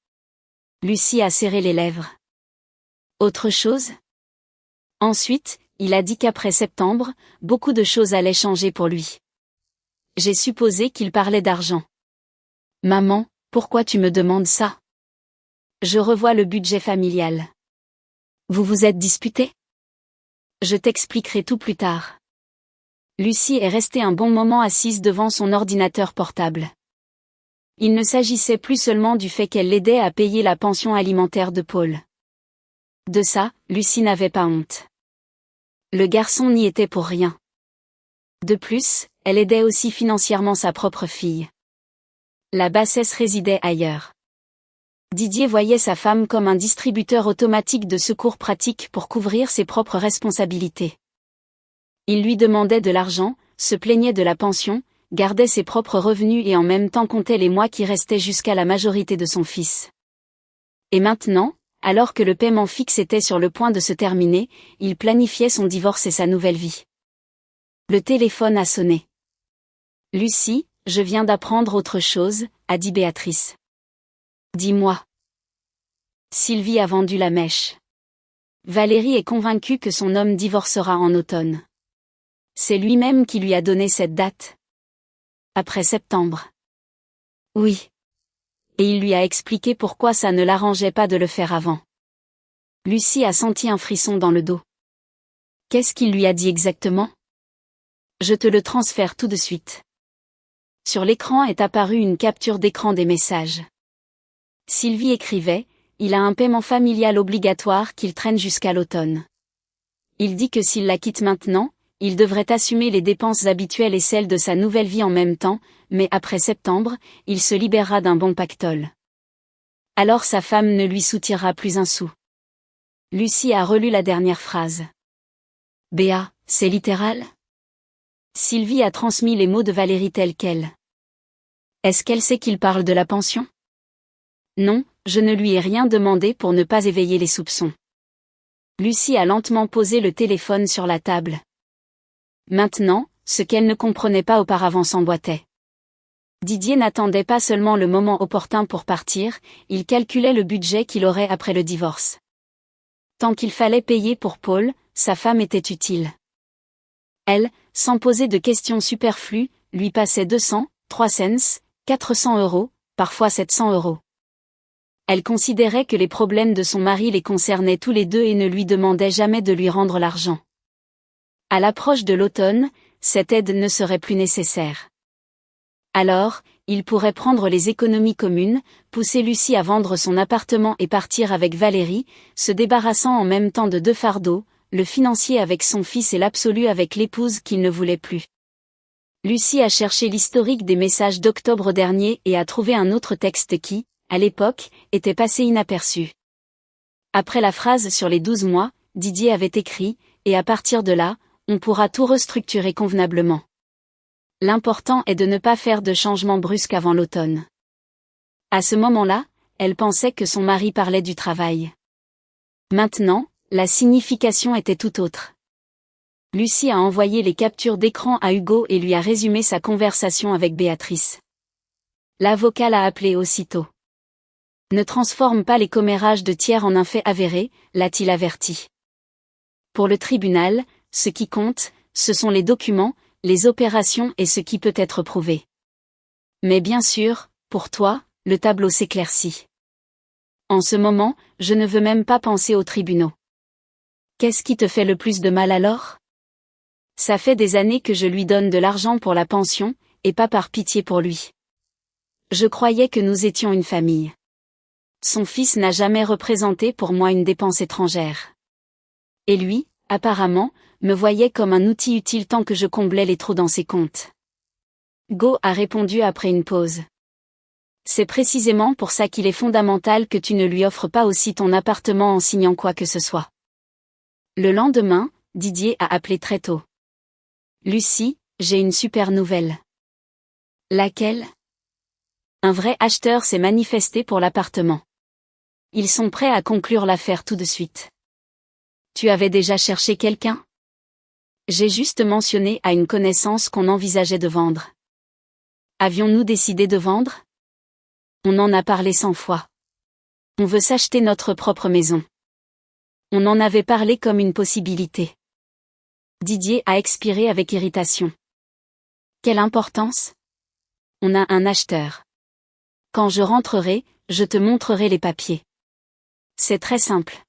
S1: Lucie a serré les lèvres. Autre chose? Ensuite, il a dit qu'après septembre, beaucoup de choses allaient changer pour lui. J'ai supposé qu'il parlait d'argent. Maman, pourquoi tu me demandes ça? Je revois le budget familial. Vous vous êtes disputé? Je t'expliquerai tout plus tard. Lucie est restée un bon moment assise devant son ordinateur portable. Il ne s'agissait plus seulement du fait qu'elle l'aidait à payer la pension alimentaire de Paul. De ça, Lucie n'avait pas honte. Le garçon n'y était pour rien. De plus, elle aidait aussi financièrement sa propre fille. La bassesse résidait ailleurs. Didier voyait sa femme comme un distributeur automatique de secours pratiques pour couvrir ses propres responsabilités. Il lui demandait de l'argent, se plaignait de la pension, gardait ses propres revenus et en même temps comptait les mois qui restaient jusqu'à la majorité de son fils. Et maintenant, alors que le paiement fixe était sur le point de se terminer, il planifiait son divorce et sa nouvelle vie. Le téléphone a sonné. Lucie, je viens d'apprendre autre chose, a dit Béatrice. Dis-moi. Sylvie a vendu la mèche. Valérie est convaincue que son homme divorcera en automne. C'est lui-même qui lui a donné cette date. Après septembre. Oui. Et il lui a expliqué pourquoi ça ne l'arrangeait pas de le faire avant. Lucie a senti un frisson dans le dos. Qu'est-ce qu'il lui a dit exactement? Je te le transfère tout de suite. Sur l'écran est apparue une capture d'écran des messages. Sylvie écrivait, il a un paiement familial obligatoire qu'il traîne jusqu'à l'automne. Il dit que s'il la quitte maintenant, il devrait assumer les dépenses habituelles et celles de sa nouvelle vie en même temps, mais après septembre, il se libérera d'un bon pactole. Alors sa femme ne lui soutirera plus un sou. Lucie a relu la dernière phrase. Béa, c'est littéral? Sylvie a transmis les mots de Valérie tels quels. Est-ce qu'elle sait qu'il parle de la pension? Non, je ne lui ai rien demandé pour ne pas éveiller les soupçons. Lucie a lentement posé le téléphone sur la table. Maintenant, ce qu'elle ne comprenait pas auparavant s'emboîtait. Didier n'attendait pas seulement le moment opportun pour partir, il calculait le budget qu'il aurait après le divorce. Tant qu'il fallait payer pour Paul, sa femme était utile. Elle, sans poser de questions superflues, lui passait 200, 300, 400 euros, parfois 700 euros. Elle considérait que les problèmes de son mari les concernaient tous les deux et ne lui demandait jamais de lui rendre l'argent. À l'approche de l'automne, cette aide ne serait plus nécessaire. Alors, il pourrait prendre les économies communes, pousser Lucie à vendre son appartement et partir avec Valérie, se débarrassant en même temps de deux fardeaux, le financier avec son fils et l'absolu avec l'épouse qu'il ne voulait plus. Lucie a cherché l'historique des messages d'octobre dernier et a trouvé un autre texte qui, à l'époque, était passé inaperçu. Après la phrase sur les 12 mois, Didier avait écrit « Et à partir de là, on pourra tout restructurer convenablement. L'important est de ne pas faire de changements brusques avant l'automne. » À ce moment-là, elle pensait que son mari parlait du travail. Maintenant, la signification était tout autre. Lucie a envoyé les captures d'écran à Hugo et lui a résumé sa conversation avec Béatrice. L'avocat l'a appelé aussitôt. Ne transforme pas les commérages de tiers en un fait avéré, l'a-t-il averti. Pour le tribunal, ce qui compte, ce sont les documents, les opérations et ce qui peut être prouvé. Mais bien sûr, pour toi, le tableau s'éclaircit. En ce moment, je ne veux même pas penser aux tribunaux. Qu'est-ce qui te fait le plus de mal alors ? Ça fait des années que je lui donne de l'argent pour la pension, et pas par pitié pour lui. Je croyais que nous étions une famille. Son fils n'a jamais représenté pour moi une dépense étrangère. Et lui, apparemment, me voyait comme un outil utile tant que je comblais les trous dans ses comptes. Go a répondu après une pause. C'est précisément pour ça qu'il est fondamental que tu ne lui offres pas aussi ton appartement en signant quoi que ce soit. Le lendemain, Didier a appelé très tôt. Lucie, j'ai une super nouvelle. Laquelle ? Un vrai acheteur s'est manifesté pour l'appartement. Ils sont prêts à conclure l'affaire tout de suite. Tu avais déjà cherché quelqu'un ? J'ai juste mentionné à une connaissance qu'on envisageait de vendre. Avions-nous décidé de vendre ? On en a parlé 100 fois. On veut s'acheter notre propre maison. On en avait parlé comme une possibilité. Didier a expiré avec irritation. Quelle importance ? On a un acheteur. Quand je rentrerai, je te montrerai les papiers. C'est très simple.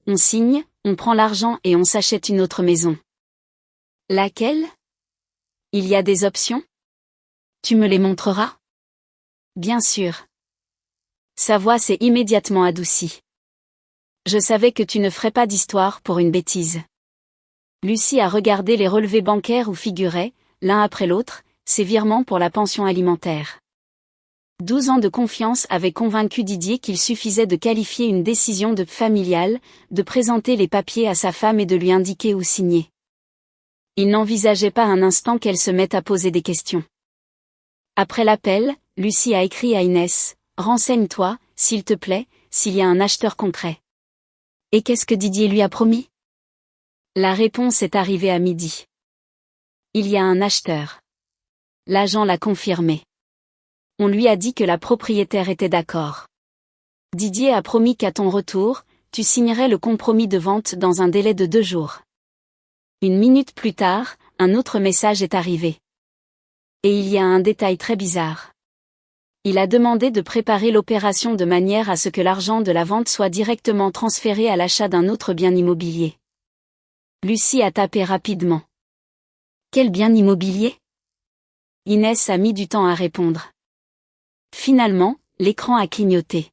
S1: On signe, on prend l'argent et on s'achète une autre maison. Laquelle ? Il y a des options ? Tu me les montreras ? Bien sûr. Sa voix s'est immédiatement adoucie. Je savais que tu ne ferais pas d'histoire pour une bêtise. Lucie a regardé les relevés bancaires où figuraient, l'un après l'autre, ses virements pour la pension alimentaire. 12 ans de confiance avaient convaincu Didier qu'il suffisait de qualifier une décision de familiale, de présenter les papiers à sa femme et de lui indiquer où signer. Il n'envisageait pas un instant qu'elle se mette à poser des questions. Après l'appel, Lucie a écrit à Inès, « Renseigne-toi, s'il te plaît, s'il y a un acheteur concret. » Et qu'est-ce que Didier lui a promis ? La réponse est arrivée à midi. Il y a un acheteur. L'agent l'a confirmé. On lui a dit que la propriétaire était d'accord. Didier a promis qu'à ton retour, tu signerais le compromis de vente dans un délai de 2 jours. Une minute plus tard, un autre message est arrivé. Et il y a un détail très bizarre. Il a demandé de préparer l'opération de manière à ce que l'argent de la vente soit directement transféré à l'achat d'un autre bien immobilier. Lucie a tapé rapidement. Quel bien immobilier ? Inès a mis du temps à répondre. Finalement, l'écran a clignoté.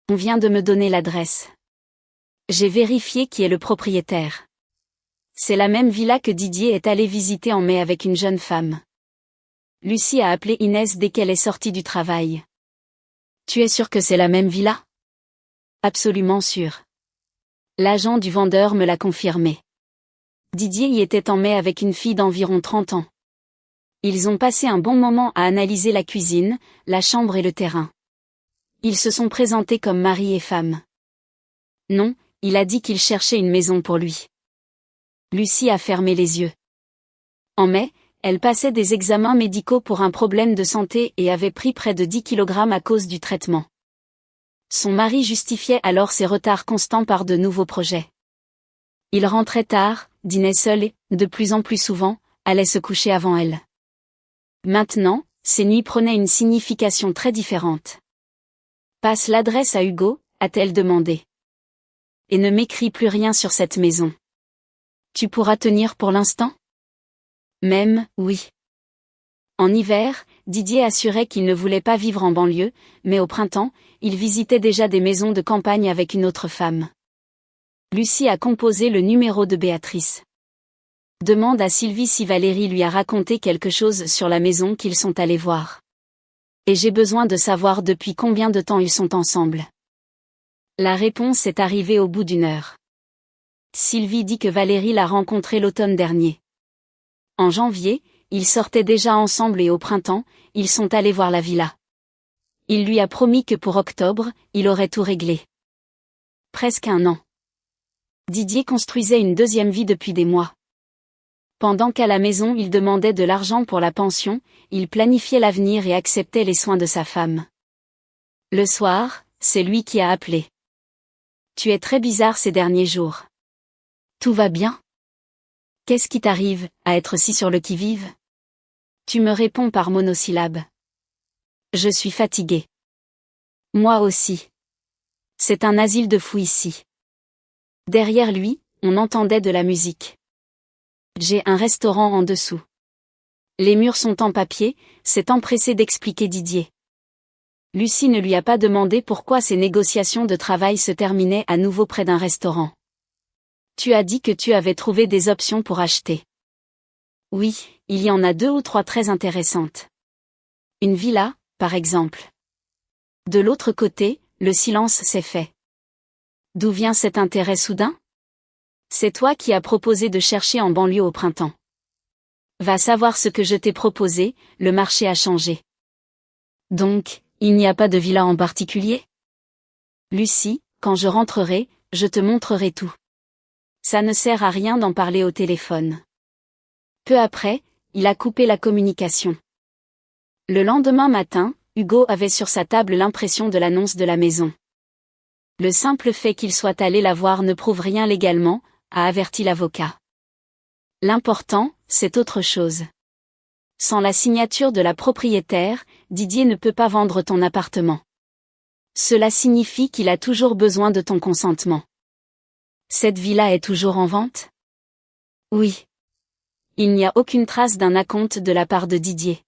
S1: On vient de me donner l'adresse. J'ai vérifié qui est le propriétaire. C'est la même villa que Didier est allé visiter en mai avec une jeune femme. Lucie a appelé Inès dès qu'elle est sortie du travail. Tu es sûre que c'est la même villa ? Absolument sûre. L'agent du vendeur me l'a confirmé. Didier y était en mai avec une fille d'environ 30 ans. Ils ont passé un bon moment à analyser la cuisine, la chambre et le terrain. Ils se sont présentés comme mari et femme. Non, il a dit qu'il cherchait une maison pour lui. Lucie a fermé les yeux. En mai, elle passait des examens médicaux pour un problème de santé et avait pris près de 10 kg à cause du traitement. Son mari justifiait alors ses retards constants par de nouveaux projets. Il rentrait tard, dînait seul et, de plus en plus souvent, allait se coucher avant elle. Maintenant, ces nuits prenaient une signification très différente. « Passe l'adresse à Hugo » a-t-elle demandé. « Et ne m'écris plus rien sur cette maison. Tu pourras tenir pour l'instant? Même, oui. En hiver, Didier assurait qu'il ne voulait pas vivre en banlieue, mais au printemps, il visitait déjà des maisons de campagne avec une autre femme. Lucie a composé le numéro de Béatrice. Demande à Sylvie si Valérie lui a raconté quelque chose sur la maison qu'ils sont allés voir. Et j'ai besoin de savoir depuis combien de temps ils sont ensemble. La réponse est arrivée au bout d'une heure. Sylvie dit que Valérie l'a rencontré l'automne dernier. En janvier, ils sortaient déjà ensemble et au printemps, ils sont allés voir la villa. Il lui a promis que pour octobre, il aurait tout réglé. Presque un an. Didier construisait une deuxième vie depuis des mois. Pendant qu'à la maison il demandait de l'argent pour la pension, il planifiait l'avenir et acceptait les soins de sa femme. Le soir, c'est lui qui a appelé. Tu es très bizarre ces derniers jours. Tout va bien? Qu'est-ce qui t'arrive, à être si sur le qui-vive? Tu me réponds par monosyllabe. Je suis fatiguée. Moi aussi. C'est un asile de fous ici. Derrière lui, on entendait de la musique. J'ai un restaurant en dessous. Les murs sont en papier, s'est empressé d'expliquer Didier. Lucie ne lui a pas demandé pourquoi ses négociations de travail se terminaient à nouveau près d'un restaurant. Tu as dit que tu avais trouvé des options pour acheter. Oui, il y en a 2 ou 3 très intéressantes. Une villa, par exemple. De l'autre côté, le silence s'est fait. D'où vient cet intérêt soudain? C'est toi qui as proposé de chercher en banlieue au printemps. Va savoir ce que je t'ai proposé, le marché a changé. Donc, il n'y a pas de villa en particulier? Lucie, quand je rentrerai, je te montrerai tout. Ça ne sert à rien d'en parler au téléphone. Peu après, il a coupé la communication. Le lendemain matin, Hugo avait sur sa table l'impression de l'annonce de la maison. Le simple fait qu'il soit allé la voir ne prouve rien légalement, a averti l'avocat. L'important, c'est autre chose. Sans la signature de la propriétaire, Didier ne peut pas vendre ton appartement. Cela signifie qu'il a toujours besoin de ton consentement. Cette villa est toujours en vente? Oui. Il n'y a aucune trace d'un acompte de la part de Didier.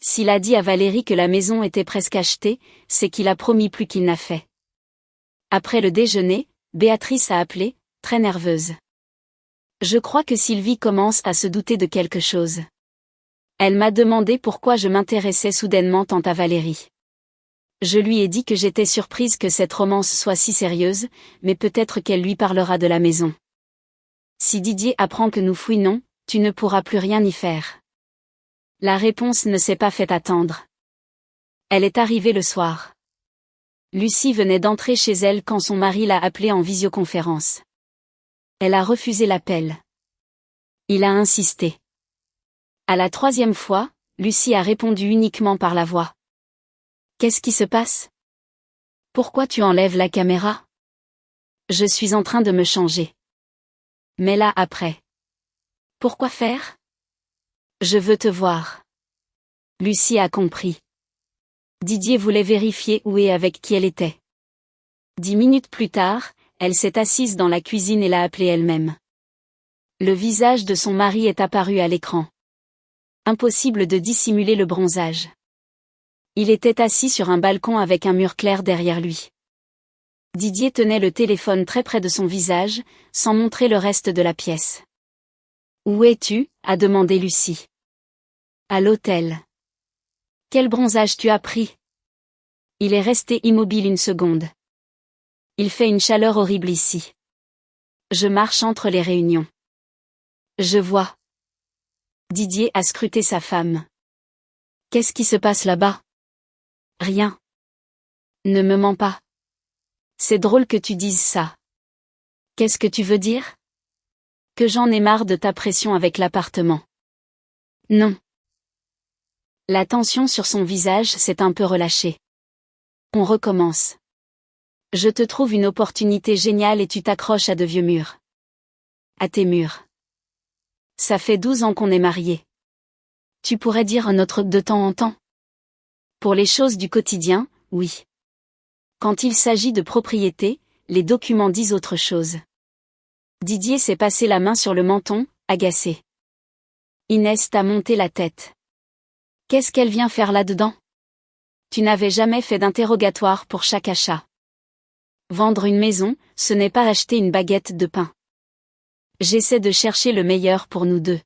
S1: S'il a dit à Valérie que la maison était presque achetée, c'est qu'il a promis plus qu'il n'a fait. Après le déjeuner, Béatrice a appelé, très nerveuse. Je crois que Sylvie commence à se douter de quelque chose. Elle m'a demandé pourquoi je m'intéressais soudainement tant à Valérie. Je lui ai dit que j'étais surprise que cette romance soit si sérieuse, mais peut-être qu'elle lui parlera de la maison. Si Didier apprend que nous fouinons, tu ne pourras plus rien y faire. La réponse ne s'est pas fait attendre. Elle est arrivée le soir. Lucie venait d'entrer chez elle quand son mari l'a appelée en visioconférence. Elle a refusé l'appel. Il a insisté. À la 3e fois, Lucie a répondu uniquement par la voix. Qu'est-ce qui se passe? Pourquoi tu enlèves la caméra? Je suis en train de me changer. Mais là après. Pourquoi faire? Je veux te voir. Lucie a compris. Didier voulait vérifier où et avec qui elle était. 10 minutes plus tard, elle s'est assise dans la cuisine et l'a appelé elle-même. Le visage de son mari est apparu à l'écran. Impossible de dissimuler le bronzage. Il était assis sur un balcon avec un mur clair derrière lui. Didier tenait le téléphone très près de son visage, sans montrer le reste de la pièce. Où es-tu? A demandé Lucie. À l'hôtel. Quel bronzage tu as pris? Il est resté immobile une seconde. Il fait une chaleur horrible ici. Je marche entre les réunions. Je vois. Didier a scruté sa femme. Qu'est-ce qui se passe là-bas? Rien. Ne me mens pas. C'est drôle que tu dises ça. Qu'est-ce que tu veux dire? Que j'en ai marre de ta pression avec l'appartement. Non. La tension sur son visage s'est un peu relâchée. On recommence. Je te trouve une opportunité géniale et tu t'accroches à de vieux murs. À tes murs. Ça fait 12 ans qu'on est mariés. Tu pourrais dire un autre de temps en temps? Pour les choses du quotidien, oui. Quand il s'agit de propriété, les documents disent autre chose. Didier s'est passé la main sur le menton, agacé. Inès t'a monté la tête. Qu'est-ce qu'elle vient faire là-dedans? Tu n'avais jamais fait d'interrogatoire pour chaque achat. Vendre une maison, ce n'est pas acheter une baguette de pain. J'essaie de chercher le meilleur pour nous deux.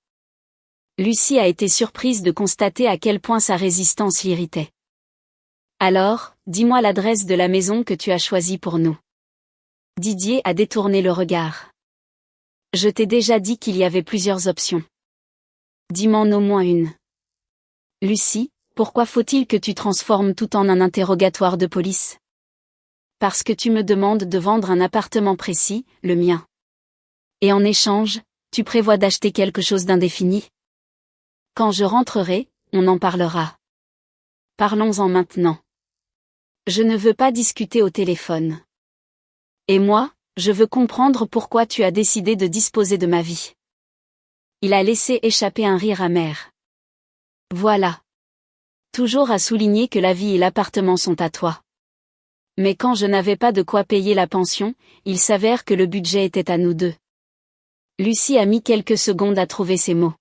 S1: Lucie a été surprise de constater à quel point sa résistance l'irritait. Alors, dis-moi l'adresse de la maison que tu as choisie pour nous. Didier a détourné le regard. Je t'ai déjà dit qu'il y avait plusieurs options. Dis-m'en au moins une. Lucie, pourquoi faut-il que tu transformes tout en un interrogatoire de police? Parce que tu me demandes de vendre un appartement précis, le mien. Et en échange, tu prévois d'acheter quelque chose d'indéfini? Quand je rentrerai, on en parlera. Parlons-en maintenant. Je ne veux pas discuter au téléphone. Et moi, je veux comprendre pourquoi tu as décidé de disposer de ma vie. Il a laissé échapper un rire amer. Voilà. Toujours à souligner que la vie et l'appartement sont à toi. Mais quand je n'avais pas de quoi payer la pension, il s'avère que le budget était à nous deux. Lucie a mis quelques secondes à trouver ses mots.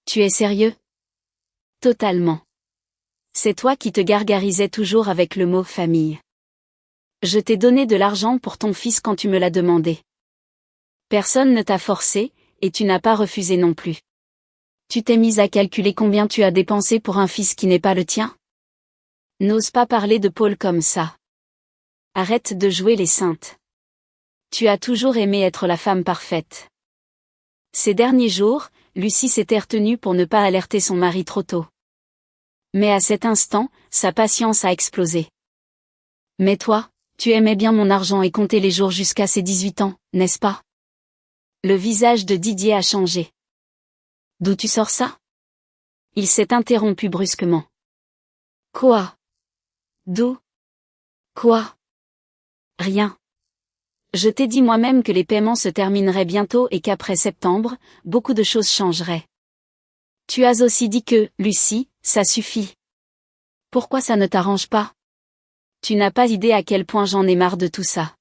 S1: Tu es sérieux? Totalement. C'est toi qui te gargarisais toujours avec le mot famille. Je t'ai donné de l'argent pour ton fils quand tu me l'as demandé. Personne ne t'a forcé, et tu n'as pas refusé non plus. Tu t'es mise à calculer combien tu as dépensé pour un fils qui n'est pas le tien? N'ose pas parler de Paul comme ça. Arrête de jouer les saintes. Tu as toujours aimé être la femme parfaite. Ces derniers jours, Lucie s'était retenue pour ne pas alerter son mari trop tôt. Mais à cet instant, sa patience a explosé. Mais toi, tu aimais bien mon argent et compter les jours jusqu'à ses 18 ans, n'est-ce pas? Le visage de Didier a changé. D'où tu sors ça? Il s'est interrompu brusquement. Quoi? D'où? Quoi? Rien. Je t'ai dit moi-même que les paiements se termineraient bientôt et qu'après septembre, beaucoup de choses changeraient. Tu as aussi dit que, Lucie, ça suffit. Pourquoi ça ne t'arrange pas? Tu n'as pas idée à quel point j'en ai marre de tout ça.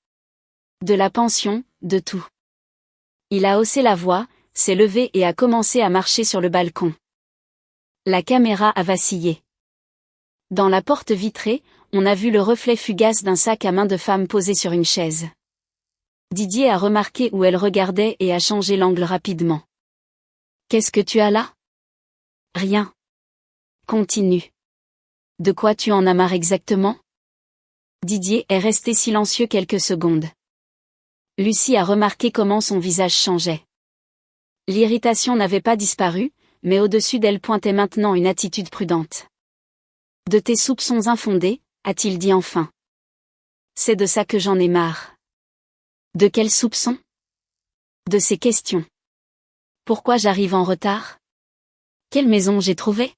S1: De la pension, de tout. Il a haussé la voix, s'est levé et a commencé à marcher sur le balcon. La caméra a vacillé. Dans la porte vitrée, on a vu le reflet fugace d'un sac à main de femme posé sur une chaise. Didier a remarqué où elle regardait et a changé l'angle rapidement. Qu'est-ce que tu as là? Rien. Continue. De quoi tu en as marre exactement? Didier est resté silencieux quelques secondes. Lucie a remarqué comment son visage changeait. L'irritation n'avait pas disparu, mais au-dessus d'elle pointait maintenant une attitude prudente. De tes soupçons infondés, a-t-il dit enfin. C'est de ça que j'en ai marre. De quels soupçons? De ces questions. Pourquoi j'arrive en retard? Quelle maison j'ai trouvée?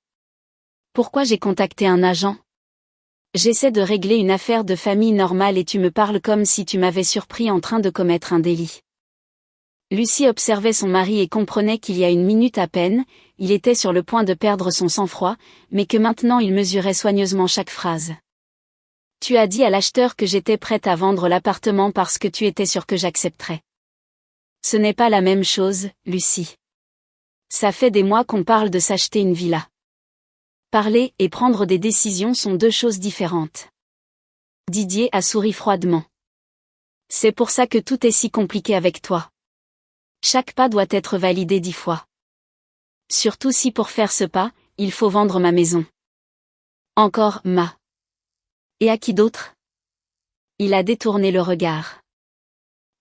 S1: Pourquoi j'ai contacté un agent? J'essaie de régler une affaire de famille normale et tu me parles comme si tu m'avais surpris en train de commettre un délit. Lucie observait son mari et comprenait qu'il y a une minute à peine, il était sur le point de perdre son sang-froid, mais que maintenant il mesurait soigneusement chaque phrase. Tu as dit à l'acheteur que j'étais prête à vendre l'appartement parce que tu étais sûre que j'accepterais. Ce n'est pas la même chose, Lucie. Ça fait des mois qu'on parle de s'acheter une villa. Parler et prendre des décisions sont deux choses différentes. Didier a souri froidement. C'est pour ça que tout est si compliqué avec toi. Chaque pas doit être validé 10 fois. Surtout si pour faire ce pas, il faut vendre ma maison. Encore ma. Et à qui d'autre? Il a détourné le regard.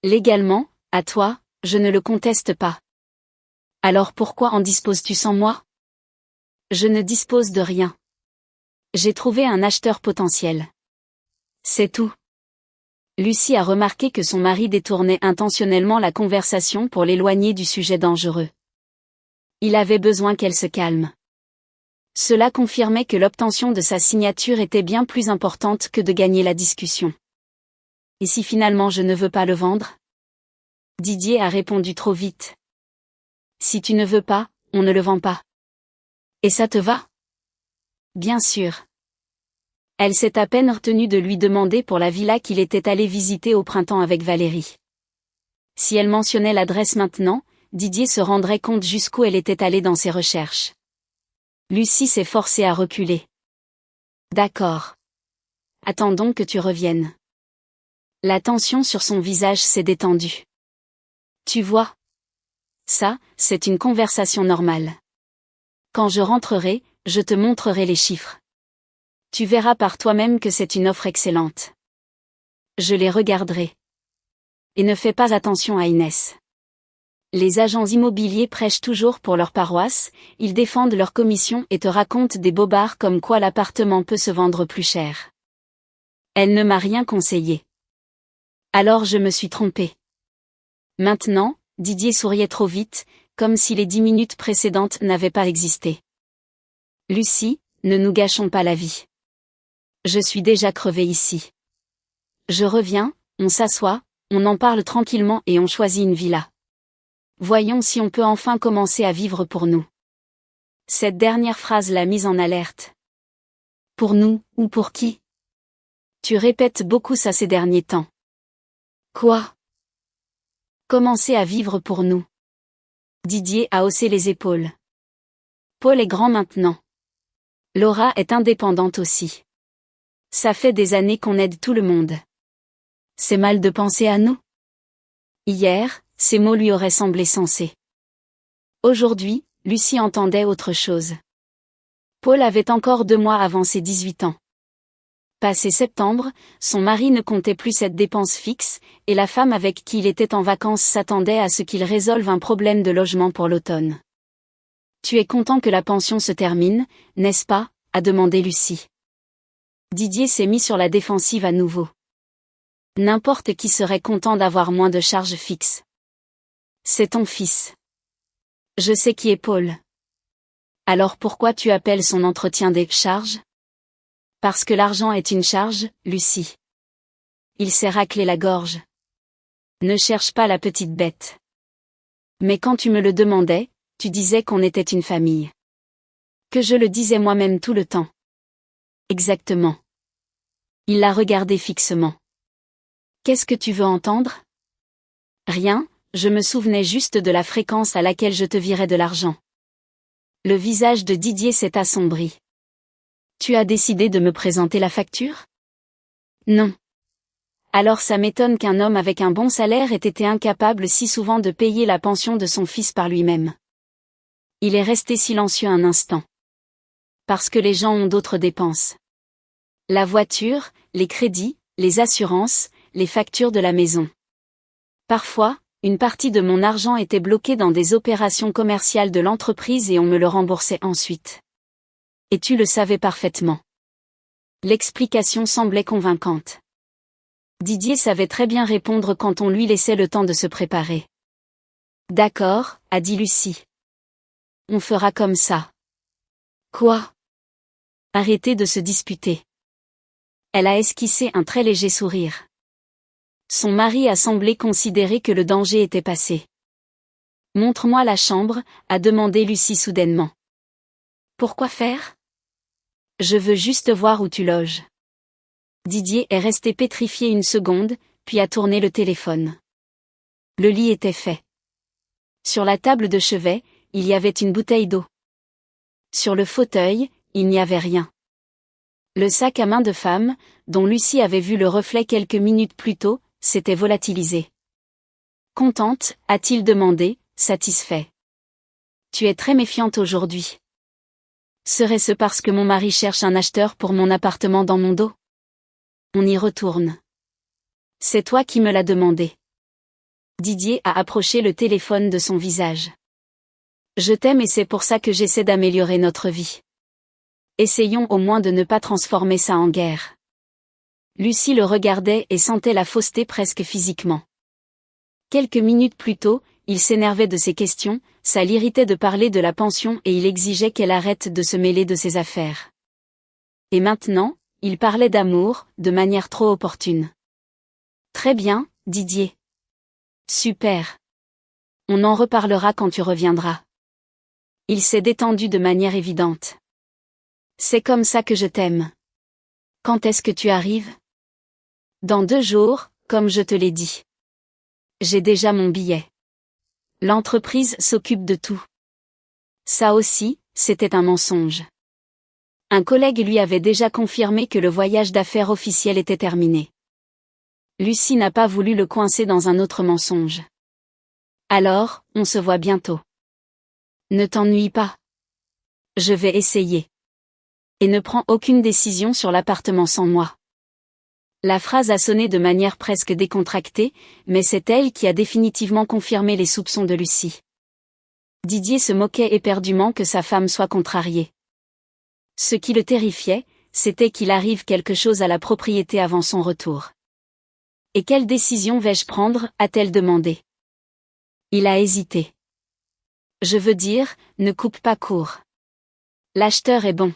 S1: Légalement, à toi, je ne le conteste pas. Alors pourquoi en disposes-tu sans moi? Je ne dispose de rien. J'ai trouvé un acheteur potentiel. C'est tout. Lucie a remarqué que son mari détournait intentionnellement la conversation pour l'éloigner du sujet dangereux. Il avait besoin qu'elle se calme. Cela confirmait que l'obtention de sa signature était bien plus importante que de gagner la discussion. Et si finalement je ne veux pas le vendre? Didier a répondu trop vite. Si tu ne veux pas, on ne le vend pas. Et ça te va? Bien sûr. Elle s'est à peine retenue de lui demander pour la villa qu'il était allé visiter au printemps avec Valérie. Si elle mentionnait l'adresse maintenant, Didier se rendrait compte jusqu'où elle était allée dans ses recherches. Lucie s'est forcée à reculer. D'accord. Attendons que tu reviennes. La tension sur son visage s'est détendue. Tu vois. Ça, c'est une conversation normale. Quand je rentrerai, je te montrerai les chiffres. Tu verras par toi-même que c'est une offre excellente. Je les regarderai. Et ne fais pas attention à Inès. Les agents immobiliers prêchent toujours pour leur paroisse, ils défendent leur commission et te racontent des bobards comme quoi l'appartement peut se vendre plus cher. Elle ne m'a rien conseillé. Alors je me suis trompée. Maintenant, Didier souriait trop vite, comme si les 10 minutes précédentes n'avaient pas existé. Lucie, ne nous gâchons pas la vie. Je suis déjà crevée ici. Je reviens, on s'assoit, on en parle tranquillement et on choisit une villa. Voyons si on peut enfin commencer à vivre pour nous. Cette dernière phrase l'a mise en alerte. Pour nous, ou pour qui? Tu répètes beaucoup ça ces derniers temps. Quoi? Commencer à vivre pour nous. Didier a haussé les épaules. Paul est grand maintenant. Laura est indépendante aussi. Ça fait des années qu'on aide tout le monde. C'est mal de penser à nous? Hier, ces mots lui auraient semblé sensés. Aujourd'hui, Lucie entendait autre chose. Paul avait encore 2 mois avant ses 18 ans. Passé septembre, son mari ne comptait plus cette dépense fixe, et la femme avec qui il était en vacances s'attendait à ce qu'il résolve un problème de logement pour l'automne. Tu es content que la pension se termine, n'est-ce pas? A demandé Lucie. Didier s'est mis sur la défensive à nouveau. N'importe qui serait content d'avoir moins de charges fixes. C'est ton fils. Je sais qui est Paul. Alors pourquoi tu appelles son entretien des charges? Parce que l'argent est une charge, Lucie. Il s'est raclé la gorge. Ne cherche pas la petite bête. Mais quand tu me le demandais, tu disais qu'on était une famille. Que je le disais moi-même tout le temps. Exactement. Il l'a regardé fixement. Qu'est-ce que tu veux entendre? Rien, je me souvenais juste de la fréquence à laquelle je te virais de l'argent. Le visage de Didier s'est assombri. Tu as décidé de me présenter la facture? Non. Alors ça m'étonne qu'un homme avec un bon salaire ait été incapable si souvent de payer la pension de son fils par lui-même. Il est resté silencieux un instant. Parce que les gens ont d'autres dépenses. La voiture, les crédits, les assurances, les factures de la maison. Parfois, une partie de mon argent était bloquée dans des opérations commerciales de l'entreprise et on me le remboursait ensuite. Et tu le savais parfaitement. L'explication semblait convaincante. Didier savait très bien répondre quand on lui laissait le temps de se préparer. D'accord, a dit Lucie. On fera comme ça. Quoi? Arrêtez de se disputer. Elle a esquissé un très léger sourire. Son mari a semblé considérer que le danger était passé. Montre-moi la chambre, a demandé Lucie soudainement. Pourquoi faire? Je veux juste voir où tu loges. Didier est resté pétrifié une seconde, puis a tourné le téléphone. Le lit était fait. Sur la table de chevet, il y avait une bouteille d'eau. Sur le fauteuil, il n'y avait rien. Le sac à main de femme, dont Lucie avait vu le reflet quelques minutes plus tôt, s'était volatilisé. Contente, a-t-il demandé, satisfait. Tu es très méfiante aujourd'hui. Serait-ce parce que mon mari cherche un acheteur pour mon appartement dans mon dos? On y retourne. C'est toi qui me l'as demandé. Didier a approché le téléphone de son visage. Je t'aime et c'est pour ça que j'essaie d'améliorer notre vie. Essayons au moins de ne pas transformer ça en guerre. Lucie le regardait et sentait la fausseté presque physiquement. Quelques minutes plus tôt, il s'énervait de ses questions, ça l'irritait de parler de la pension et il exigeait qu'elle arrête de se mêler de ses affaires. Et maintenant, il parlait d'amour, de manière trop opportune. Très bien, Didier. Super. On en reparlera quand tu reviendras. Il s'est détendu de manière évidente. C'est comme ça que je t'aime. Quand est-ce que tu arrives? Dans 2 jours, comme je te l'ai dit. J'ai déjà mon billet. L'entreprise s'occupe de tout. Ça aussi, c'était un mensonge. Un collègue lui avait déjà confirmé que le voyage d'affaires officiel était terminé. Lucie n'a pas voulu le coincer dans un autre mensonge. Alors, on se voit bientôt. Ne t'ennuie pas. Je vais essayer. Et ne prends aucune décision sur l'appartement sans moi. La phrase a sonné de manière presque décontractée, mais c'est elle qui a définitivement confirmé les soupçons de Lucie. Didier se moquait éperdument que sa femme soit contrariée. Ce qui le terrifiait, c'était qu'il arrive quelque chose à la propriété avant son retour. Et quelle décision vais-je prendre, a-t-elle demandé. Il a hésité. Je veux dire, ne coupe pas court. L'acheteur est bon.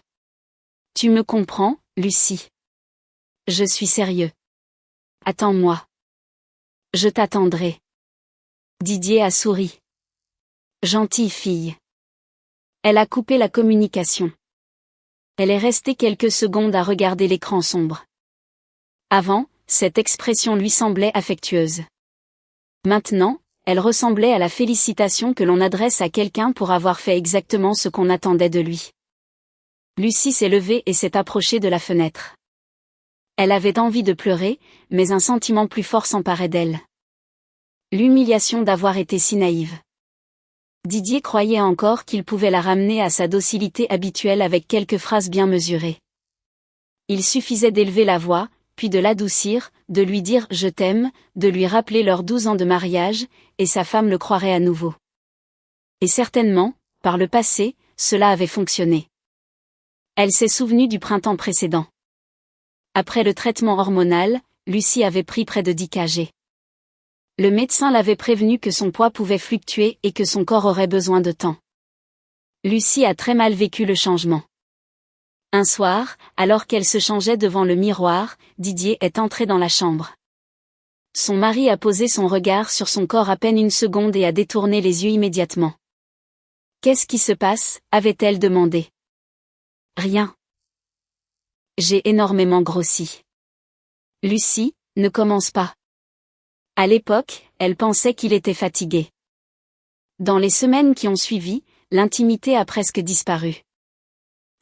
S1: Tu me comprends, Lucie? Je suis sérieux. Attends-moi. Je t'attendrai. Didier a souri. Gentille fille. Elle a coupé la communication. Elle est restée quelques secondes à regarder l'écran sombre. Avant, cette expression lui semblait affectueuse. Maintenant, elle ressemblait à la félicitation que l'on adresse à quelqu'un pour avoir fait exactement ce qu'on attendait de lui. Lucie s'est levée et s'est approchée de la fenêtre. Elle avait envie de pleurer, mais un sentiment plus fort s'emparait d'elle. L'humiliation d'avoir été si naïve. Didier croyait encore qu'il pouvait la ramener à sa docilité habituelle avec quelques phrases bien mesurées. Il suffisait d'élever la voix, puis de l'adoucir, de lui dire « je t'aime », de lui rappeler leurs 12 ans de mariage, et sa femme le croirait à nouveau. Et certainement, par le passé, cela avait fonctionné. Elle s'est souvenue du printemps précédent. Après le traitement hormonal, Lucie avait pris près de 10 kg. Le médecin l'avait prévenu que son poids pouvait fluctuer et que son corps aurait besoin de temps. Lucie a très mal vécu le changement. Un soir, alors qu'elle se changeait devant le miroir, Didier est entré dans la chambre. Son mari a posé son regard sur son corps à peine une seconde et a détourné les yeux immédiatement. « Qu'est-ce qui se passe ?» avait-elle demandé. « Rien. J'ai énormément grossi. » Lucie, ne commence pas. À l'époque, elle pensait qu'il était fatigué. Dans les semaines qui ont suivi, l'intimité a presque disparu.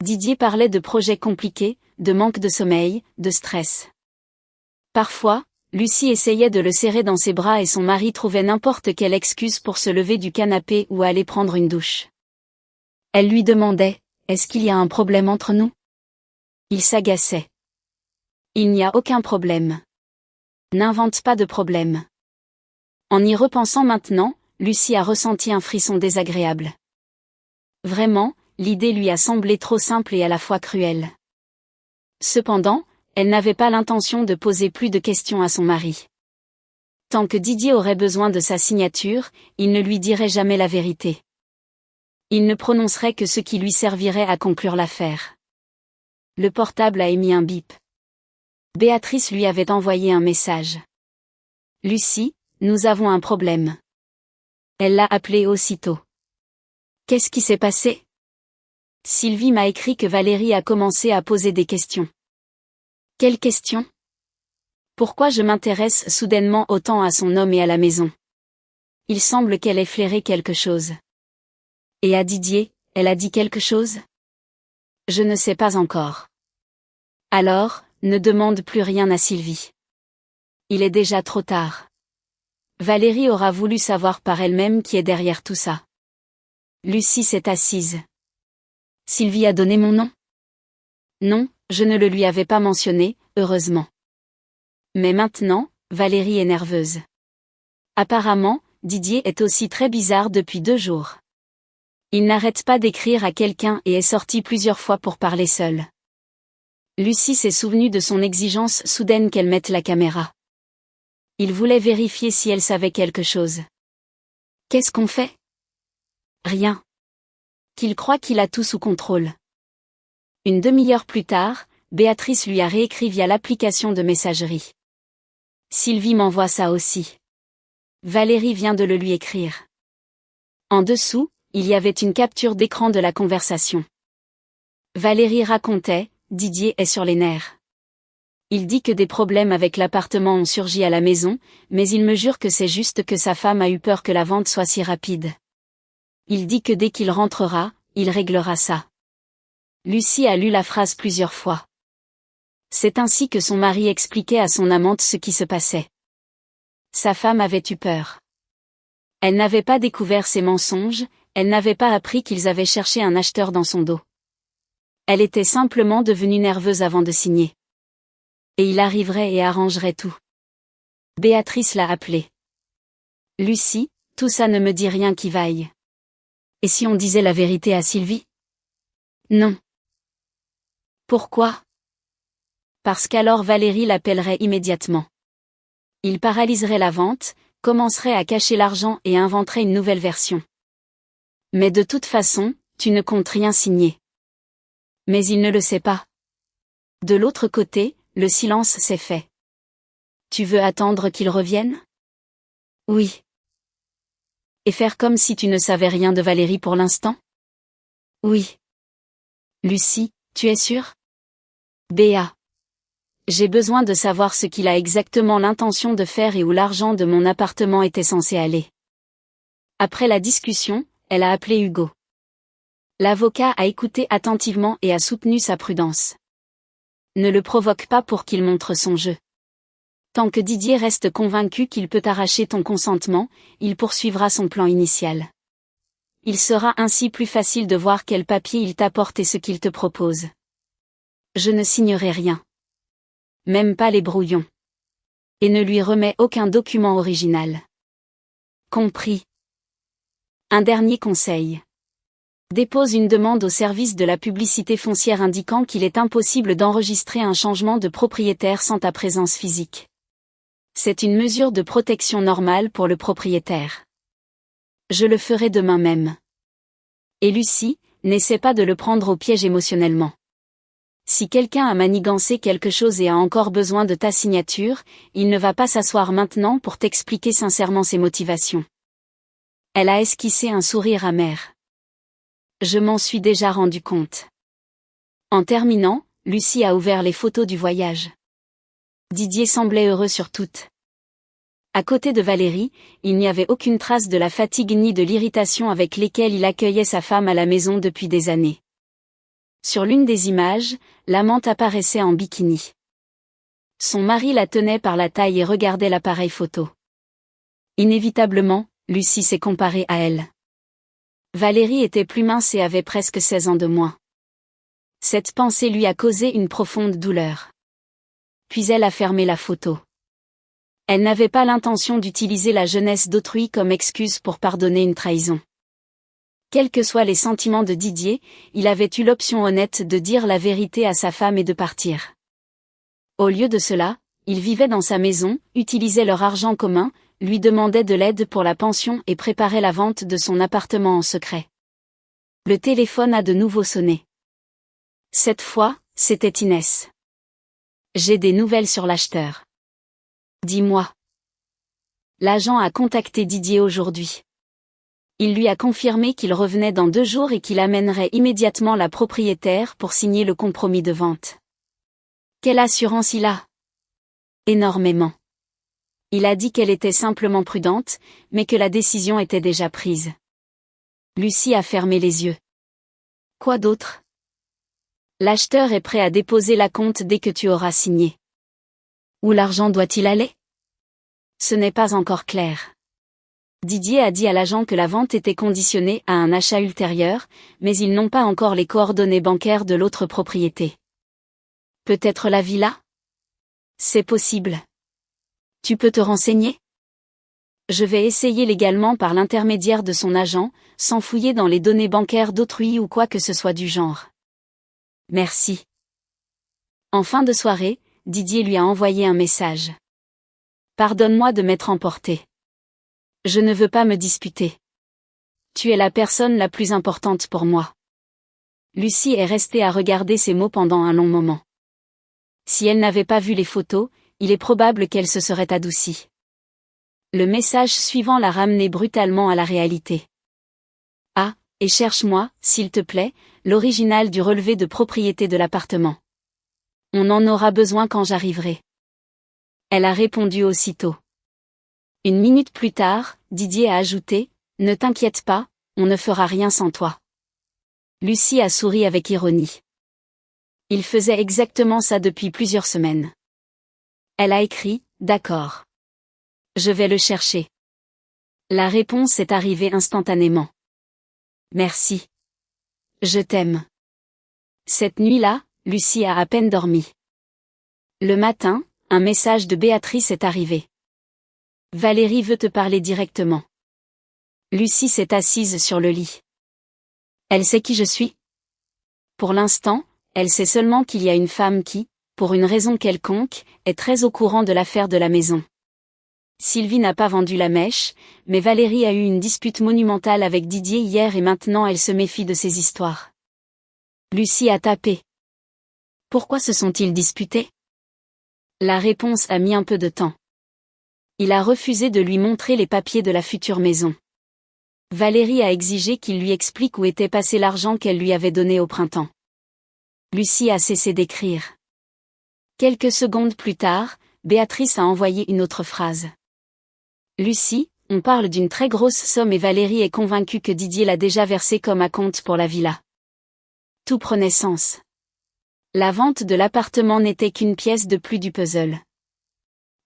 S1: Didier parlait de projets compliqués, de manque de sommeil, de stress. Parfois, Lucie essayait de le serrer dans ses bras et son mari trouvait n'importe quelle excuse pour se lever du canapé ou aller prendre une douche. Elle lui demandait « Est-ce qu'il y a un problème entre nous ?» Il s'agaçait. « Il n'y a aucun problème. N'invente pas de problème. » En y repensant maintenant, Lucie a ressenti un frisson désagréable. Vraiment, l'idée lui a semblé trop simple et à la fois cruelle. Cependant, elle n'avait pas l'intention de poser plus de questions à son mari. Tant que Didier aurait besoin de sa signature, il ne lui dirait jamais la vérité. Il ne prononcerait que ce qui lui servirait à conclure l'affaire. Le portable a émis un bip. Béatrice lui avait envoyé un message. « Lucie, nous avons un problème. » Elle l'a appelé aussitôt. « Qu'est-ce qui s'est passé ?» Sylvie m'a écrit que Valérie a commencé à poser des questions. « Quelles questions ? Pourquoi je m'intéresse soudainement autant à son homme et à la maison ? Il semble qu'elle ait flairé quelque chose. » Et à Didier, elle a dit quelque chose ? Je ne sais pas encore. Alors, ne demande plus rien à Sylvie. Il est déjà trop tard. Valérie aura voulu savoir par elle-même qui est derrière tout ça. Lucie s'est assise. Sylvie a donné mon nom ? Non, je ne le lui avais pas mentionné, heureusement. Mais maintenant, Valérie est nerveuse. Apparemment, Didier est aussi très bizarre depuis 2 jours. Il n'arrête pas d'écrire à quelqu'un et est sorti plusieurs fois pour parler seul. Lucie s'est souvenue de son exigence soudaine qu'elle mette la caméra. Il voulait vérifier si elle savait quelque chose. Qu'est-ce qu'on fait ? Rien. Qu'il croit qu'il a tout sous contrôle. Une demi-heure plus tard, Béatrice lui a réécrit via l'application de messagerie. Sylvie m'envoie ça aussi. Valérie vient de le lui écrire. En dessous, il y avait une capture d'écran de la conversation. Valérie racontait, Didier est sur les nerfs. Il dit que des problèmes avec l'appartement ont surgi à la maison, mais il me jure que c'est juste que sa femme a eu peur que la vente soit si rapide. Il dit que dès qu'il rentrera, il réglera ça. Lucie a lu la phrase plusieurs fois. C'est ainsi que son mari expliquait à son amante ce qui se passait. Sa femme avait eu peur. Elle n'avait pas découvert ses mensonges, elle n'avait pas appris qu'ils avaient cherché un acheteur dans son dos. Elle était simplement devenue nerveuse avant de signer. Et il arriverait et arrangerait tout. Béatrice l'a appelé. Lucie, tout ça ne me dit rien qui vaille. Et si on disait la vérité à Sylvie? Non. Pourquoi? Parce qu'alors Valérie l'appellerait immédiatement. Il paralyserait la vente, commencerait à cacher l'argent et inventerait une nouvelle version. Mais de toute façon, tu ne comptes rien signer. Mais il ne le sait pas. De l'autre côté, le silence s'est fait. Tu veux attendre qu'il revienne? Oui. Et faire comme si tu ne savais rien de Valérie pour l'instant? Oui. Lucie, tu es sûre? Béa. J'ai besoin de savoir ce qu'il a exactement l'intention de faire et où l'argent de mon appartement était censé aller. Après la discussion, elle a appelé Hugo. L'avocat a écouté attentivement et a soutenu sa prudence. Ne le provoque pas pour qu'il montre son jeu. Tant que Didier reste convaincu qu'il peut arracher ton consentement, il poursuivra son plan initial. Il sera ainsi plus facile de voir quel papier il t'apporte et ce qu'il te propose. Je ne signerai rien. Même pas les brouillons. Et ne lui remets aucun document original. Compris. Un dernier conseil. Dépose une demande au service de la publicité foncière indiquant qu'il est impossible d'enregistrer un changement de propriétaire sans ta présence physique. C'est une mesure de protection normale pour le propriétaire. Je le ferai demain même. Et Lucie, n'essaie pas de le prendre au piège émotionnellement. Si quelqu'un a manigancé quelque chose et a encore besoin de ta signature, il ne va pas s'asseoir maintenant pour t'expliquer sincèrement ses motivations. Elle a esquissé un sourire amer. Je m'en suis déjà rendu compte. En terminant, Lucie a ouvert les photos du voyage. Didier semblait heureux sur toutes. À côté de Valérie, il n'y avait aucune trace de la fatigue ni de l'irritation avec lesquelles il accueillait sa femme à la maison depuis des années. Sur l'une des images, l'amante apparaissait en bikini. Son mari la tenait par la taille et regardait l'appareil photo. Inévitablement, Lucie s'est comparée à elle. Valérie était plus mince et avait presque 16 ans de moins. Cette pensée lui a causé une profonde douleur. Puis elle a fermé la photo. Elle n'avait pas l'intention d'utiliser la jeunesse d'autrui comme excuse pour pardonner une trahison. Quels que soient les sentiments de Didier, il avait eu l'option honnête de dire la vérité à sa femme et de partir. Au lieu de cela, il vivait dans sa maison, utilisait leur argent commun, lui demandait de l'aide pour la pension et préparait la vente de son appartement en secret. Le téléphone a de nouveau sonné. Cette fois, c'était Inès. J'ai des nouvelles sur l'acheteur. Dis-moi. L'agent a contacté Didier aujourd'hui. Il lui a confirmé qu'il revenait dans 2 jours et qu'il amènerait immédiatement la propriétaire pour signer le compromis de vente. Quelle assurance il a? Énormément. Il a dit qu'elle était simplement prudente, mais que la décision était déjà prise. Lucie a fermé les yeux. Quoi d'autre? L'acheteur est prêt à déposer l'acompte dès que tu auras signé. Où l'argent doit-il aller? Ce n'est pas encore clair. Didier a dit à l'agent que la vente était conditionnée à un achat ultérieur, mais ils n'ont pas encore les coordonnées bancaires de l'autre propriété. Peut-être la villa? C'est possible. Tu peux te renseigner? Je vais essayer légalement par l'intermédiaire de son agent, sans fouiller dans les données bancaires d'autrui ou quoi que ce soit du genre. Merci. En fin de soirée, Didier lui a envoyé un message. Pardonne-moi de m'être emporté. Je ne veux pas me disputer. Tu es la personne la plus importante pour moi. Lucie est restée à regarder ces mots pendant un long moment. Si elle n'avait pas vu les photos, il est probable qu'elle se serait adoucie. Le message suivant l'a ramenée brutalement à la réalité. Ah, et cherche-moi, s'il te plaît, l'original du relevé de propriété de l'appartement. On en aura besoin quand j'arriverai. Elle a répondu aussitôt. Une minute plus tard, Didier a ajouté, ne t'inquiète pas, on ne fera rien sans toi. Lucie a souri avec ironie. Il faisait exactement ça depuis plusieurs semaines. Elle a écrit, d'accord. Je vais le chercher. La réponse est arrivée instantanément. Merci. Je t'aime. Cette nuit-là, Lucie a à peine dormi. Le matin, un message de Béatrice est arrivé. Valérie veut te parler directement. Lucie s'est assise sur le lit. Elle sait qui je suis? Pour l'instant, elle sait seulement qu'il y a une femme qui, pour une raison quelconque, est très au courant de l'affaire de la maison. Sylvie n'a pas vendu la mèche, mais Valérie a eu une dispute monumentale avec Didier hier et maintenant elle se méfie de ces histoires. Lucie a tapé. Pourquoi se sont-ils disputés? La réponse a mis un peu de temps. Il a refusé de lui montrer les papiers de la future maison. Valérie a exigé qu'il lui explique où était passé l'argent qu'elle lui avait donné au printemps. Lucie a cessé d'écrire. Quelques secondes plus tard, Béatrice a envoyé une autre phrase. Lucie, on parle d'une très grosse somme et Valérie est convaincue que Didier l'a déjà versé comme acompte pour la villa. Tout prenait sens. La vente de l'appartement n'était qu'une pièce de plus du puzzle.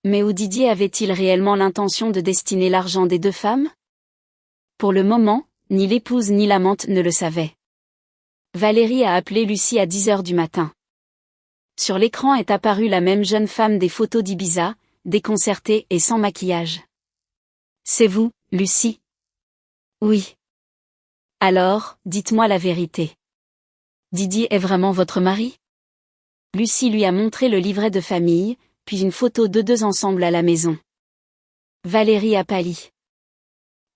S1: Mais où Didier avait-il réellement l'intention de destiner l'argent des deux femmes? Pour le moment, ni l'épouse ni l'amante ne le savaient. Valérie a appelé Lucie à 10 heures du matin. Sur l'écran est apparue la même jeune femme des photos d'Ibiza, déconcertée et sans maquillage. C'est vous, Lucie? Oui. Alors, dites-moi la vérité. Didier est vraiment votre mari? Lucie lui a montré le livret de famille, puis une photo d'eux deux ensemble à la maison. Valérie a pâli.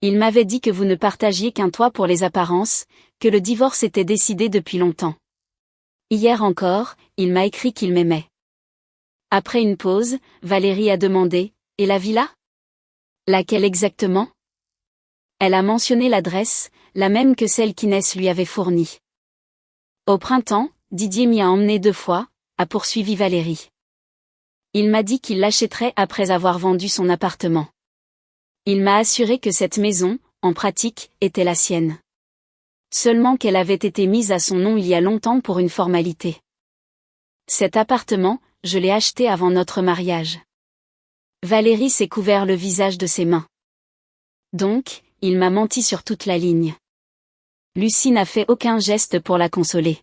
S1: Il m'avait dit que vous ne partagiez qu'un toit pour les apparences, que le divorce était décidé depuis longtemps. Hier encore, il m'a écrit qu'il m'aimait. Après une pause, Valérie a demandé, et la villa? Laquelle exactement? Elle a mentionné l'adresse, la même que celle qu'Inès lui avait fournie. Au printemps, Didier m'y a emmené 2 fois, a poursuivi Valérie. Il m'a dit qu'il l'achèterait après avoir vendu son appartement. Il m'a assuré que cette maison, en pratique, était la sienne. Seulement qu'elle avait été mise à son nom il y a longtemps pour une formalité. Cet appartement, je l'ai acheté avant notre mariage. Valérie s'est couvert le visage de ses mains. Donc, il m'a menti sur toute la ligne. Lucie n'a fait aucun geste pour la consoler.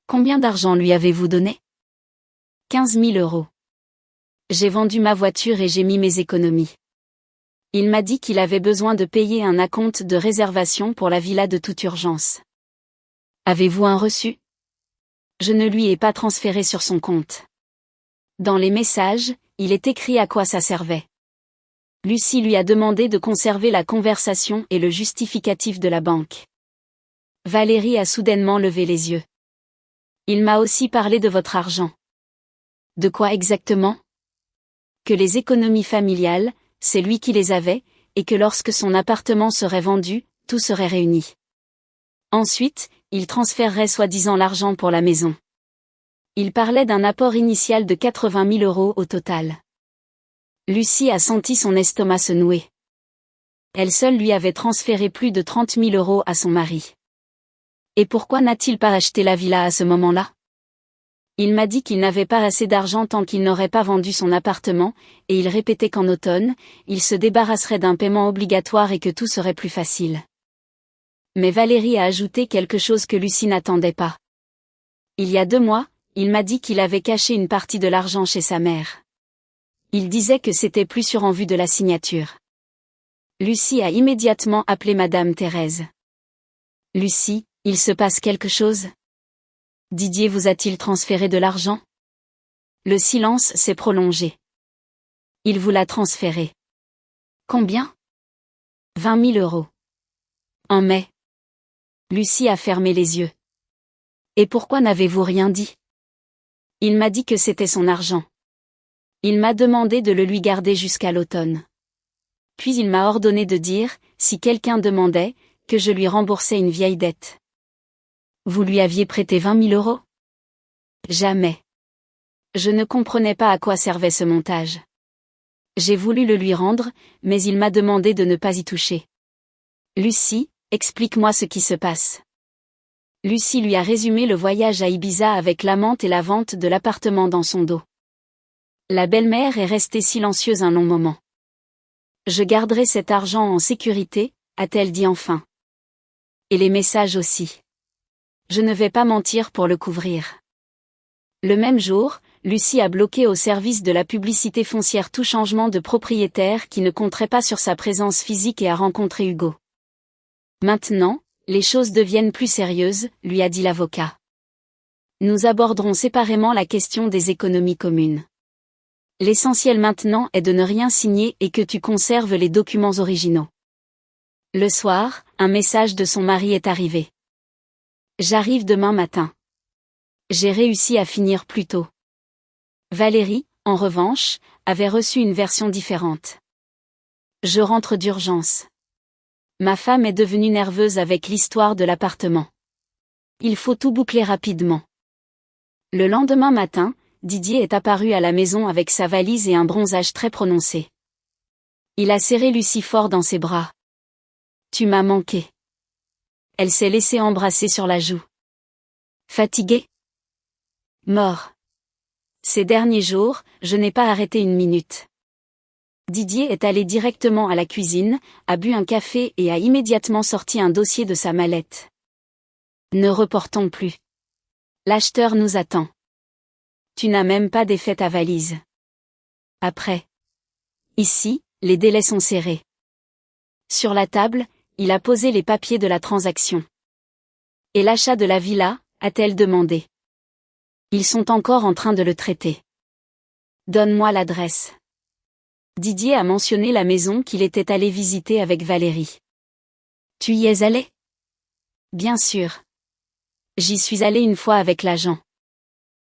S1: Combien d'argent lui avez-vous donné? 15 000 euros. J'ai vendu ma voiture et j'ai mis mes économies. Il m'a dit qu'il avait besoin de payer un acompte de réservation pour la villa de toute urgence. Avez-vous un reçu? Je ne lui ai pas transféré sur son compte. Dans les messages, il est écrit à quoi ça servait. Lucie lui a demandé de conserver la conversation et le justificatif de la banque. Valérie a soudainement levé les yeux. Il m'a aussi parlé de votre argent. De quoi exactement? Que les économies familiales, c'est lui qui les avait, et que lorsque son appartement serait vendu, tout serait réuni. Ensuite, il transférerait soi-disant l'argent pour la maison. Il parlait d'un apport initial de 80 000 euros au total. Lucie a senti son estomac se nouer. Elle seule lui avait transféré plus de 30 000 euros à son mari. Et pourquoi n'a-t-il pas acheté la villa à ce moment-là? Il m'a dit qu'il n'avait pas assez d'argent tant qu'il n'aurait pas vendu son appartement, et il répétait qu'en automne, il se débarrasserait d'un paiement obligatoire et que tout serait plus facile. Mais Valérie a ajouté quelque chose que Lucie n'attendait pas. Il y a 2 mois, il m'a dit qu'il avait caché une partie de l'argent chez sa mère. Il disait que c'était plus sûr en vue de la signature. Lucie a immédiatement appelé Madame Thérèse. Lucie, il se passe quelque chose? Didier vous a-t-il transféré de l'argent? Le silence s'est prolongé. Il vous l'a transféré. Combien? 20 000 euros. En mai. Lucie a fermé les yeux. Et pourquoi n'avez-vous rien dit? Il m'a dit que c'était son argent. Il m'a demandé de le lui garder jusqu'à l'automne. Puis il m'a ordonné de dire, si quelqu'un demandait, que je lui remboursais une vieille dette. Vous lui aviez prêté 20 000 euros? Jamais. Je ne comprenais pas à quoi servait ce montage. J'ai voulu le lui rendre, mais il m'a demandé de ne pas y toucher. Lucie, explique-moi ce qui se passe. Lucie lui a résumé le voyage à Ibiza avec l'amante et la vente de l'appartement dans son dos. La belle-mère est restée silencieuse un long moment. Je garderai cet argent en sécurité, a-t-elle dit enfin. Et les messages aussi. Je ne vais pas mentir pour le couvrir. Le même jour, Lucie a bloqué au service de la publicité foncière tout changement de propriétaire qui ne compterait pas sur sa présence physique et a rencontré Hugo. Maintenant, les choses deviennent plus sérieuses, lui a dit l'avocat. Nous aborderons séparément la question des économies communes. L'essentiel maintenant est de ne rien signer et que tu conserves les documents originaux. Le soir, un message de son mari est arrivé. J'arrive demain matin. J'ai réussi à finir plus tôt. Valérie, en revanche, avait reçu une version différente. Je rentre d'urgence. Ma femme est devenue nerveuse avec l'histoire de l'appartement. Il faut tout boucler rapidement. Le lendemain matin, Didier est apparu à la maison avec sa valise et un bronzage très prononcé. Il a serré Lucie fort dans ses bras. Tu m'as manqué. Elle s'est laissée embrasser sur la joue. Fatiguée? Mort. Ces derniers jours, je n'ai pas arrêté une minute. Didier est allé directement à la cuisine, a bu un café et a immédiatement sorti un dossier de sa mallette. Ne reportons plus. L'acheteur nous attend. Tu n'as même pas défait ta valise. Après. Ici, les délais sont serrés. Sur la table, il a posé les papiers de la transaction. Et l'achat de la villa, a-t-elle demandé. Ils sont encore en train de le traiter. Donne-moi l'adresse. Didier a mentionné la maison qu'il était allé visiter avec Valérie. Tu y es allé? Bien sûr. J'y suis allé une fois avec l'agent.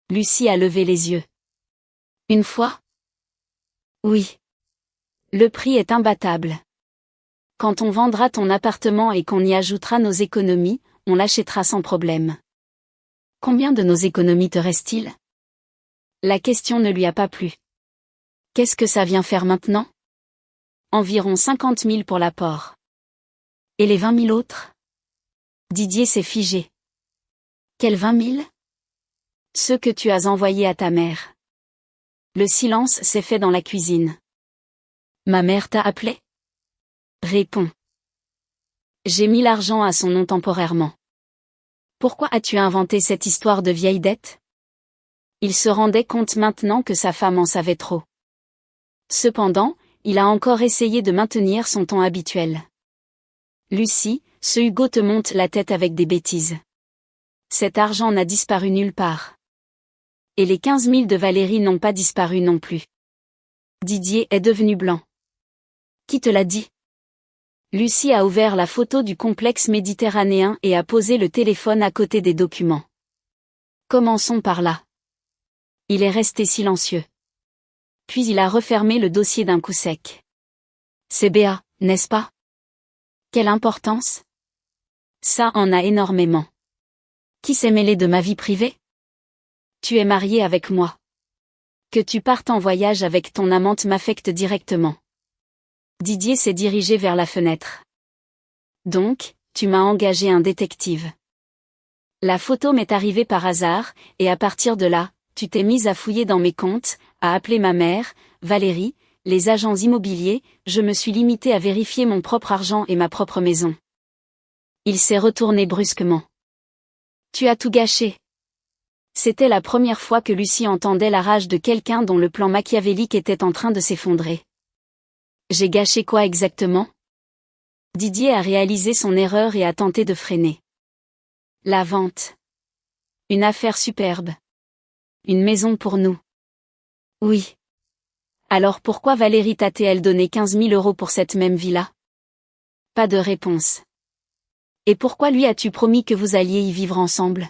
S1: Lucie a levé les yeux. Une fois? Oui. Le prix est imbattable. Quand on vendra ton appartement et qu'on y ajoutera nos économies, on l'achètera sans problème. Combien de nos économies te reste-t-il? La question ne lui a pas plu. Qu'est-ce que ça vient faire maintenant? Environ 50 000 pour l'apport. Et les 20 000 autres? Didier s'est figé. Quels 20 000? Ceux que tu as envoyés à ta mère. Le silence s'est fait dans la cuisine. Ma mère t'a appelé? Réponds. J'ai mis l'argent à son nom temporairement. Pourquoi as-tu inventé cette histoire de vieille dette? Il se rendait compte maintenant que sa femme en savait trop. Cependant, il a encore essayé de maintenir son ton habituel. Lucie, ce Hugo te monte la tête avec des bêtises. Cet argent n'a disparu nulle part. Et les 15 000 de Valérie n'ont pas disparu non plus. Didier est devenu blanc. Qui te l'a dit? Lucie a ouvert la photo du complexe méditerranéen et a posé le téléphone à côté des documents. Commençons par là. Il est resté silencieux. Puis il a refermé le dossier d'un coup sec. C'est Béa, n'est-ce pas? Quelle importance? Ça en a énormément. Qui s'est mêlé de ma vie privée? Tu es marié avec moi. Que tu partes en voyage avec ton amante m'affecte directement. Didier s'est dirigé vers la fenêtre. Donc, tu m'as engagé un détective. La photo m'est arrivée par hasard, et à partir de là, tu t'es mise à fouiller dans mes comptes, à appeler ma mère, Valérie, les agents immobiliers, je me suis limitée à vérifier mon propre argent et ma propre maison. Il s'est retourné brusquement. Tu as tout gâché. C'était la première fois que Lucie entendait la rage de quelqu'un dont le plan machiavélique était en train de s'effondrer. J'ai gâché quoi exactement? Didier a réalisé son erreur et a tenté de freiner. La vente. Une affaire superbe. Une maison pour nous. Oui. Alors pourquoi Valérie t'a-t-elle donné 15 000 € pour cette même villa? Pas de réponse. Et pourquoi lui as-tu promis que vous alliez y vivre ensemble?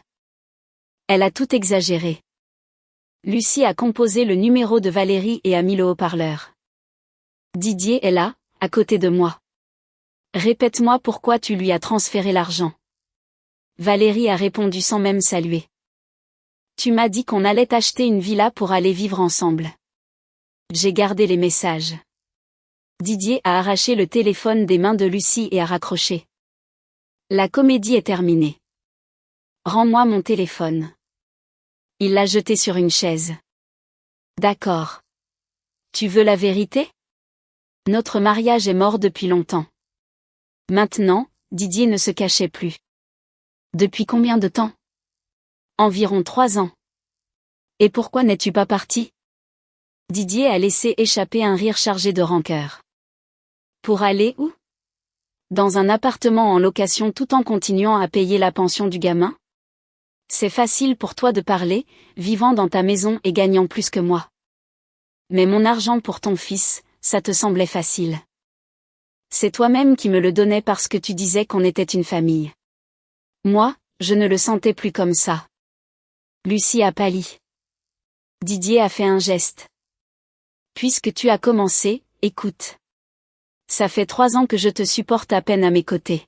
S1: Elle a tout exagéré. Lucie a composé le numéro de Valérie et a mis le haut-parleur. Didier est là, à côté de moi. Répète-moi pourquoi tu lui as transféré l'argent. Valérie a répondu sans même saluer. Tu m'as dit qu'on allait acheter une villa pour aller vivre ensemble. J'ai gardé les messages. Didier a arraché le téléphone des mains de Lucie et a raccroché. La comédie est terminée. Rends-moi mon téléphone. Il l'a jeté sur une chaise. D'accord. Tu veux la vérité? Notre mariage est mort depuis longtemps. Maintenant, Didier ne se cachait plus. Depuis combien de temps? Environ 3 ans. Et pourquoi n'es-tu pas parti? Didier a laissé échapper un rire chargé de rancœur. Pour aller où? Dans un appartement en location tout en continuant à payer la pension du gamin? C'est facile pour toi de parler, vivant dans ta maison et gagnant plus que moi. Mais mon argent pour ton fils, ça te semblait facile. C'est toi-même qui me le donnais parce que tu disais qu'on était une famille. Moi, je ne le sentais plus comme ça. Lucie a pâli. Didier a fait un geste. Puisque tu as commencé, écoute. Ça fait 3 ans que je te supporte à peine à mes côtés.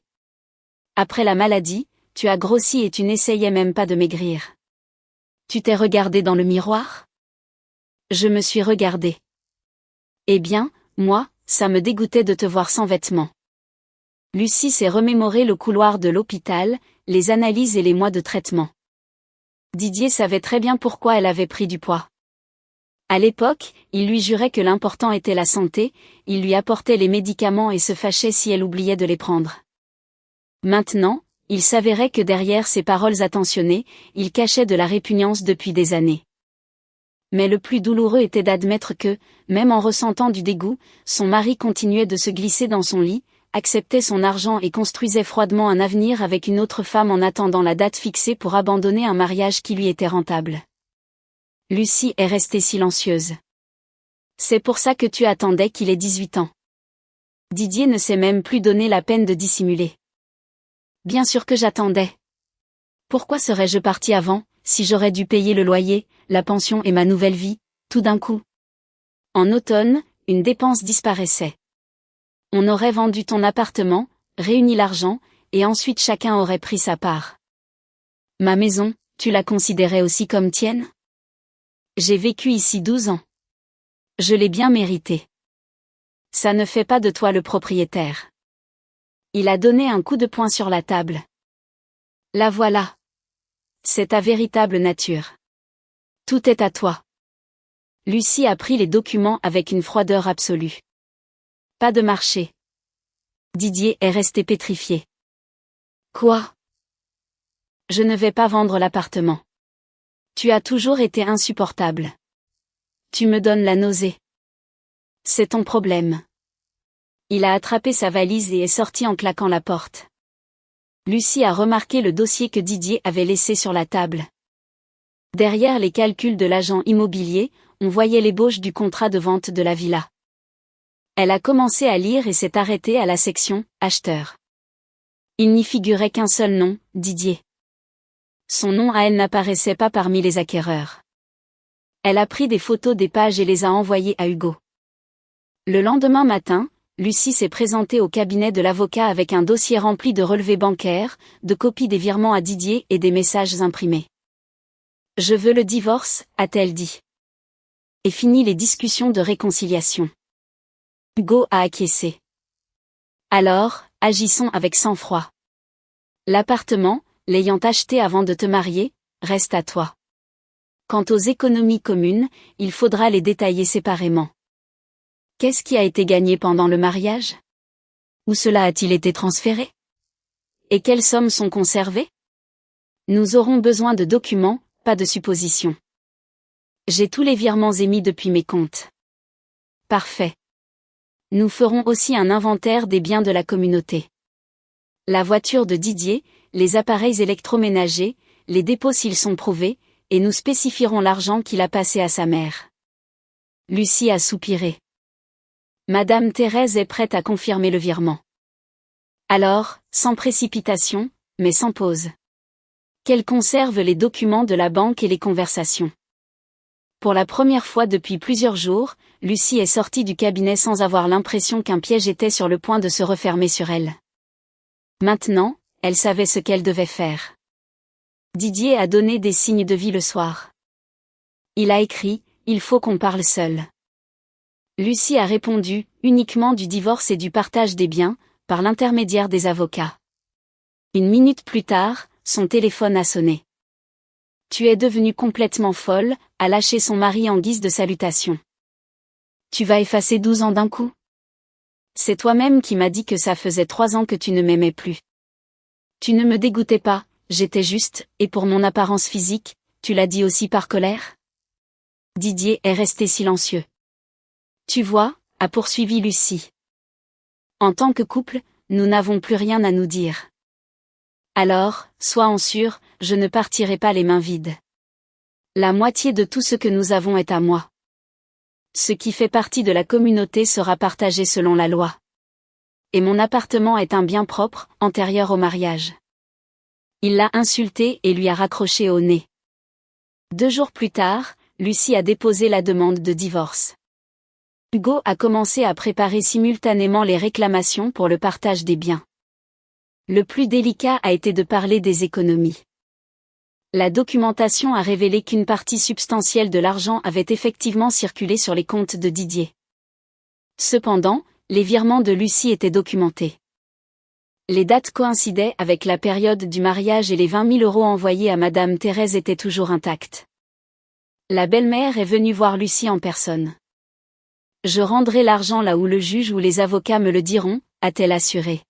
S1: Après la maladie, tu as grossi et tu n'essayais même pas de maigrir. Tu t'es regardé dans le miroir? Je me suis regardé. Eh bien, moi, ça me dégoûtait de te voir sans vêtements. Lucie s'est remémoré le couloir de l'hôpital, les analyses et les mois de traitement. Didier savait très bien pourquoi elle avait pris du poids. À l'époque, il lui jurait que l'important était la santé, il lui apportait les médicaments et se fâchait si elle oubliait de les prendre. Maintenant, il s'avérait que derrière ses paroles attentionnées, il cachait de la répugnance depuis des années. Mais le plus douloureux était d'admettre que, même en ressentant du dégoût, son mari continuait de se glisser dans son lit, acceptait son argent et construisait froidement un avenir avec une autre femme en attendant la date fixée pour abandonner un mariage qui lui était rentable. Lucie est restée silencieuse. C'est pour ça que tu attendais qu'il ait 18 ans. Didier ne s'est même plus donné la peine de dissimuler. Bien sûr que j'attendais. Pourquoi serais-je partie avant, si j'aurais dû payer le loyer, la pension et ma nouvelle vie, tout d'un coup? En automne, une dépense disparaissait. On aurait vendu ton appartement, réuni l'argent, et ensuite chacun aurait pris sa part. Ma maison, tu la considérais aussi comme tienne? J'ai vécu ici 12 ans. Je l'ai bien mérité. Ça ne fait pas de toi le propriétaire. Il a donné un coup de poing sur la table. La voilà. C'est ta véritable nature. Tout est à toi. Lucie a pris les documents avec une froideur absolue. Pas de marché. Didier est resté pétrifié. Quoi? Je ne vais pas vendre l'appartement. Tu as toujours été insupportable. Tu me donnes la nausée. C'est ton problème. Il a attrapé sa valise et est sorti en claquant la porte. Lucie a remarqué le dossier que Didier avait laissé sur la table. Derrière les calculs de l'agent immobilier, on voyait l'ébauche du contrat de vente de la villa. Elle a commencé à lire et s'est arrêtée à la section « Acheteur ». Il n'y figurait qu'un seul nom, Didier. Son nom à elle n'apparaissait pas parmi les acquéreurs. Elle a pris des photos des pages et les a envoyées à Hugo. Le lendemain matin, Lucie s'est présentée au cabinet de l'avocat avec un dossier rempli de relevés bancaires, de copies des virements à Didier et des messages imprimés. « Je veux le divorce », a-t-elle dit. Et fini les discussions de réconciliation. Hugo a acquiescé. Alors, agissons avec sang-froid. L'appartement, l'ayant acheté avant de te marier, reste à toi. Quant aux économies communes, il faudra les détailler séparément. Qu'est-ce qui a été gagné pendant le mariage? Où cela a-t-il été transféré? Et quelles sommes sont conservées? Nous aurons besoin de documents, pas de suppositions. J'ai tous les virements émis depuis mes comptes. Parfait. Nous ferons aussi un inventaire des biens de la communauté. La voiture de Didier, les appareils électroménagers, les dépôts s'ils sont prouvés, et nous spécifierons l'argent qu'il a passé à sa mère. Lucie a soupiré. Madame Thérèse est prête à confirmer le virement. Alors, sans précipitation, mais sans pause. Qu'elle conserve les documents de la banque et les conversations. Pour la première fois depuis plusieurs jours, Lucie est sortie du cabinet sans avoir l'impression qu'un piège était sur le point de se refermer sur elle. Maintenant, elle savait ce qu'elle devait faire. Didier a donné des signes de vie le soir. Il a écrit, il faut qu'on parle seul. Lucie a répondu, uniquement du divorce et du partage des biens, par l'intermédiaire des avocats. Une minute plus tard, son téléphone a sonné. Tu es devenue complètement folle, a lâché son mari en guise de salutation. Tu vas effacer 12 ans d'un coup? C'est toi-même qui m'as dit que ça faisait 3 ans que tu ne m'aimais plus. Tu ne me dégoûtais pas, j'étais juste, et pour mon apparence physique, tu l'as dit aussi par colère? Didier est resté silencieux. Tu vois, a poursuivi Lucie. En tant que couple, nous n'avons plus rien à nous dire. Alors, sois-en sûr, je ne partirai pas les mains vides. La moitié de tout ce que nous avons est à moi. Ce qui fait partie de la communauté sera partagé selon la loi. Et mon appartement est un bien propre, antérieur au mariage. Il l'a insulté et lui a raccroché au nez. 2 jours plus tard, Lucie a déposé la demande de divorce. Hugo a commencé à préparer simultanément les réclamations pour le partage des biens. Le plus délicat a été de parler des économies. La documentation a révélé qu'une partie substantielle de l'argent avait effectivement circulé sur les comptes de Didier. Cependant, les virements de Lucie étaient documentés. Les dates coïncidaient avec la période du mariage et les 20 000 € envoyés à Madame Thérèse étaient toujours intacts. La belle-mère est venue voir Lucie en personne. Je rendrai l'argent là où le juge ou les avocats me le diront, a-t-elle assuré.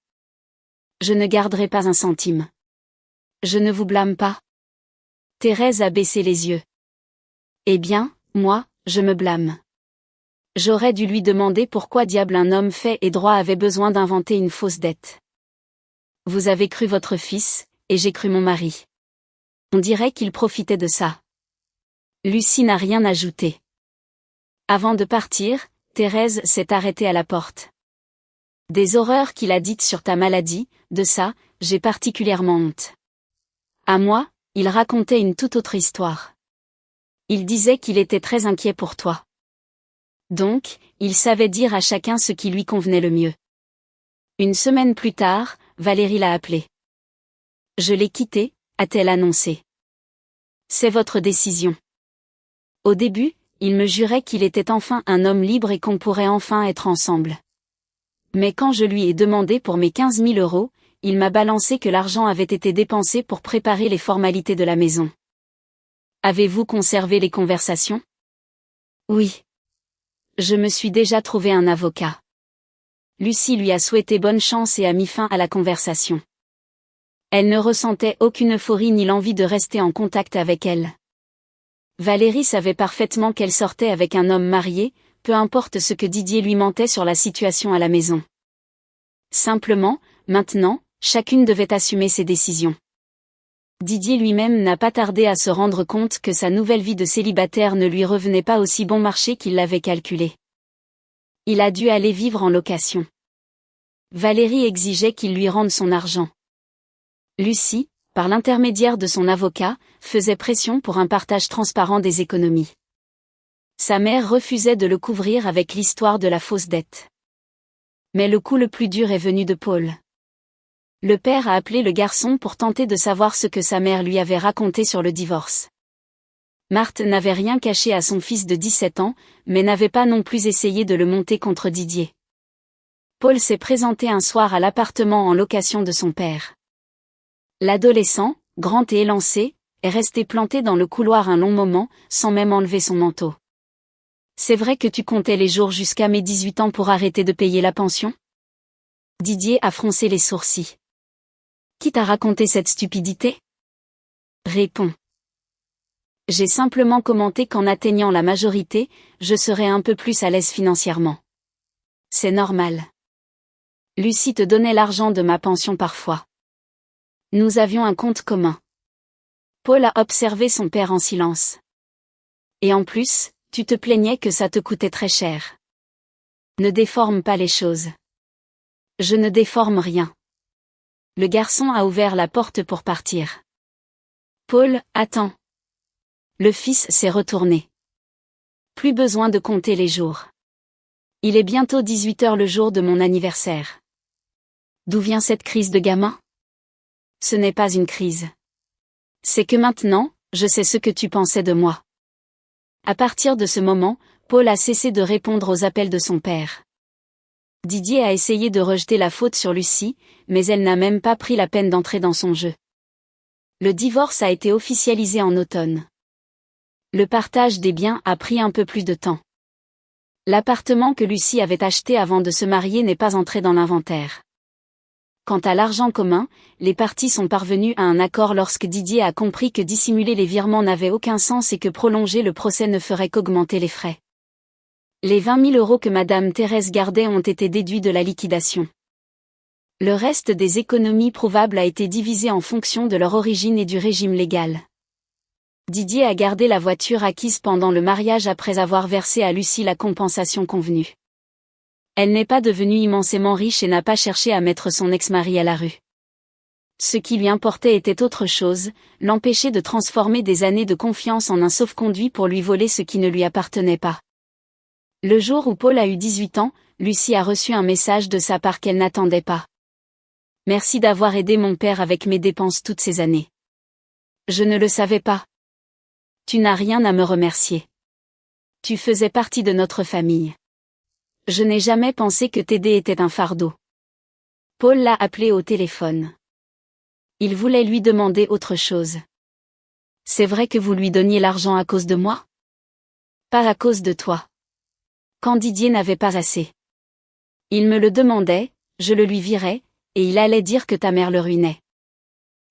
S1: Je ne garderai pas un centime. Je ne vous blâme pas. Thérèse a baissé les yeux. Eh bien, moi, je me blâme. J'aurais dû lui demander pourquoi diable un homme fait et droit avait besoin d'inventer une fausse dette. Vous avez cru votre fils, et j'ai cru mon mari. On dirait qu'il profitait de ça. Lucie n'a rien ajouté. Avant de partir, Thérèse s'est arrêtée à la porte. Des horreurs qu'il a dites sur ta maladie, de ça, j'ai particulièrement honte. À moi, il racontait une toute autre histoire. Il disait qu'il était très inquiet pour toi. Donc, il savait dire à chacun ce qui lui convenait le mieux. Une semaine plus tard, Valérie l'a appelé. Je l'ai quitté, a-t-elle annoncé. C'est votre décision. Au début, il me jurait qu'il était enfin un homme libre et qu'on pourrait enfin être ensemble. Mais quand je lui ai demandé pour mes 15 000 €, il m'a balancé que l'argent avait été dépensé pour préparer les formalités de la maison. Avez-vous conservé les conversations? Oui. Je me suis déjà trouvé un avocat. Lucie lui a souhaité bonne chance et a mis fin à la conversation. Elle ne ressentait aucune euphorie ni l'envie de rester en contact avec elle. Valérie savait parfaitement qu'elle sortait avec un homme marié, peu importe ce que Didier lui mentait sur la situation à la maison. Simplement, maintenant, chacune devait assumer ses décisions. Didier lui-même n'a pas tardé à se rendre compte que sa nouvelle vie de célibataire ne lui revenait pas aussi bon marché qu'il l'avait calculé. Il a dû aller vivre en location. Valérie exigeait qu'il lui rende son argent. Lucie, par l'intermédiaire de son avocat, faisait pression pour un partage transparent des économies. Sa mère refusait de le couvrir avec l'histoire de la fausse dette. Mais le coup le plus dur est venu de Paul. Le père a appelé le garçon pour tenter de savoir ce que sa mère lui avait raconté sur le divorce. Marthe n'avait rien caché à son fils de 17 ans, mais n'avait pas non plus essayé de le monter contre Didier. Paul s'est présenté un soir à l'appartement en location de son père. L'adolescent, grand et élancé, est resté planté dans le couloir un long moment, sans même enlever son manteau. C'est vrai que tu comptais les jours jusqu'à mes 18 ans pour arrêter de payer la pension? Didier a froncé les sourcils. Qui t'a raconté cette stupidité? Réponds. J'ai simplement commenté qu'en atteignant la majorité, je serais un peu plus à l'aise financièrement. C'est normal. Lucie te donnait l'argent de ma pension parfois. Nous avions un compte commun. Paul a observé son père en silence. Et en plus, tu te plaignais que ça te coûtait très cher. Ne déforme pas les choses. Je ne déforme rien. Le garçon a ouvert la porte pour partir. Paul, attends. Le fils s'est retourné. Plus besoin de compter les jours. Il est bientôt 18 h le jour de mon anniversaire. D'où vient cette crise de gamin? Ce n'est pas une crise. C'est que maintenant, je sais ce que tu pensais de moi. À partir de ce moment, Paul a cessé de répondre aux appels de son père. Didier a essayé de rejeter la faute sur Lucie, mais elle n'a même pas pris la peine d'entrer dans son jeu. Le divorce a été officialisé en automne. Le partage des biens a pris un peu plus de temps. L'appartement que Lucie avait acheté avant de se marier n'est pas entré dans l'inventaire. Quant à l'argent commun, les parties sont parvenues à un accord lorsque Didier a compris que dissimuler les virements n'avait aucun sens et que prolonger le procès ne ferait qu'augmenter les frais. Les 20 000 € que Madame Thérèse gardait ont été déduits de la liquidation. Le reste des économies prouvables a été divisé en fonction de leur origine et du régime légal. Didier a gardé la voiture acquise pendant le mariage après avoir versé à Lucie la compensation convenue. Elle n'est pas devenue immensément riche et n'a pas cherché à mettre son ex-mari à la rue. Ce qui lui importait était autre chose, l'empêcher de transformer des années de confiance en un sauf-conduit pour lui voler ce qui ne lui appartenait pas. Le jour où Paul a eu 18 ans, Lucie a reçu un message de sa part qu'elle n'attendait pas. « Merci d'avoir aidé mon père avec mes dépenses toutes ces années. Je ne le savais pas. Tu n'as rien à me remercier. Tu faisais partie de notre famille. Je n'ai jamais pensé que t'aider était un fardeau. » Paul l'a appelé au téléphone. Il voulait lui demander autre chose. « C'est vrai que vous lui donniez l'argent à cause de moi ? » ?»« Pas à cause de toi. Quand Didier n'avait pas assez. Il me le demandait, je le lui virais, et il allait dire que ta mère le ruinait. »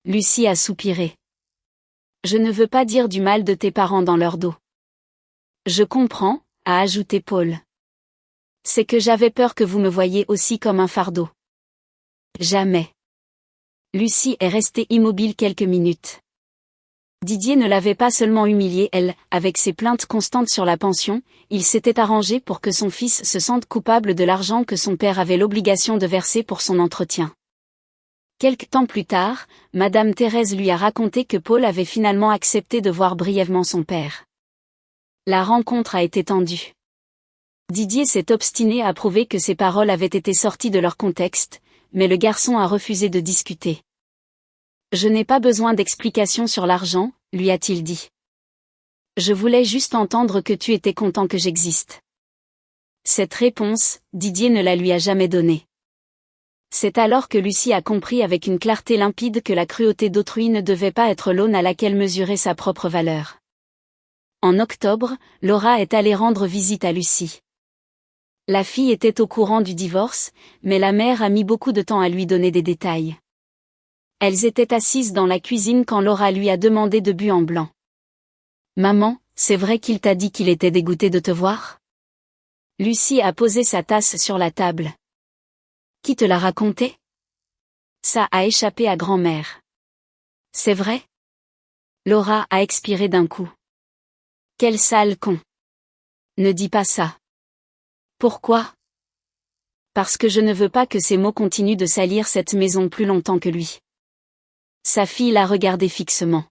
S1: Lucie a soupiré. « Je ne veux pas dire du mal de tes parents dans leur dos. »« Je comprends, » a ajouté Paul. « C'est que j'avais peur que vous me voyiez aussi comme un fardeau. » Jamais. Lucie est restée immobile quelques minutes. Didier ne l'avait pas seulement humiliée elle, avec ses plaintes constantes sur la pension, il s'était arrangé pour que son fils se sente coupable de l'argent que son père avait l'obligation de verser pour son entretien. Quelque temps plus tard, Madame Thérèse lui a raconté que Paul avait finalement accepté de voir brièvement son père. La rencontre a été tendue. Didier s'est obstiné à prouver que ses paroles avaient été sorties de leur contexte, mais le garçon a refusé de discuter. « Je n'ai pas besoin d'explications sur l'argent, » lui a-t-il dit. « Je voulais juste entendre que tu étais content que j'existe. » Cette réponse, Didier ne la lui a jamais donnée. C'est alors que Lucie a compris avec une clarté limpide que la cruauté d'autrui ne devait pas être l'aune à laquelle mesurer sa propre valeur. En octobre, Laura est allée rendre visite à Lucie. La fille était au courant du divorce, mais la mère a mis beaucoup de temps à lui donner des détails. Elles étaient assises dans la cuisine quand Laura lui a demandé de but en blanc. « Maman, c'est vrai qu'il t'a dit qu'il était dégoûté de te voir ? » Lucie a posé sa tasse sur la table. « Qui te l'a raconté ? » Ça a échappé à grand-mère. « C'est vrai ? » Laura a expiré d'un coup. « Quel sale con ! Ne dis pas ça. » Pourquoi ? Parce que je ne veux pas que ces mots continuent de salir cette maison plus longtemps que lui. Sa fille l'a regardé fixement.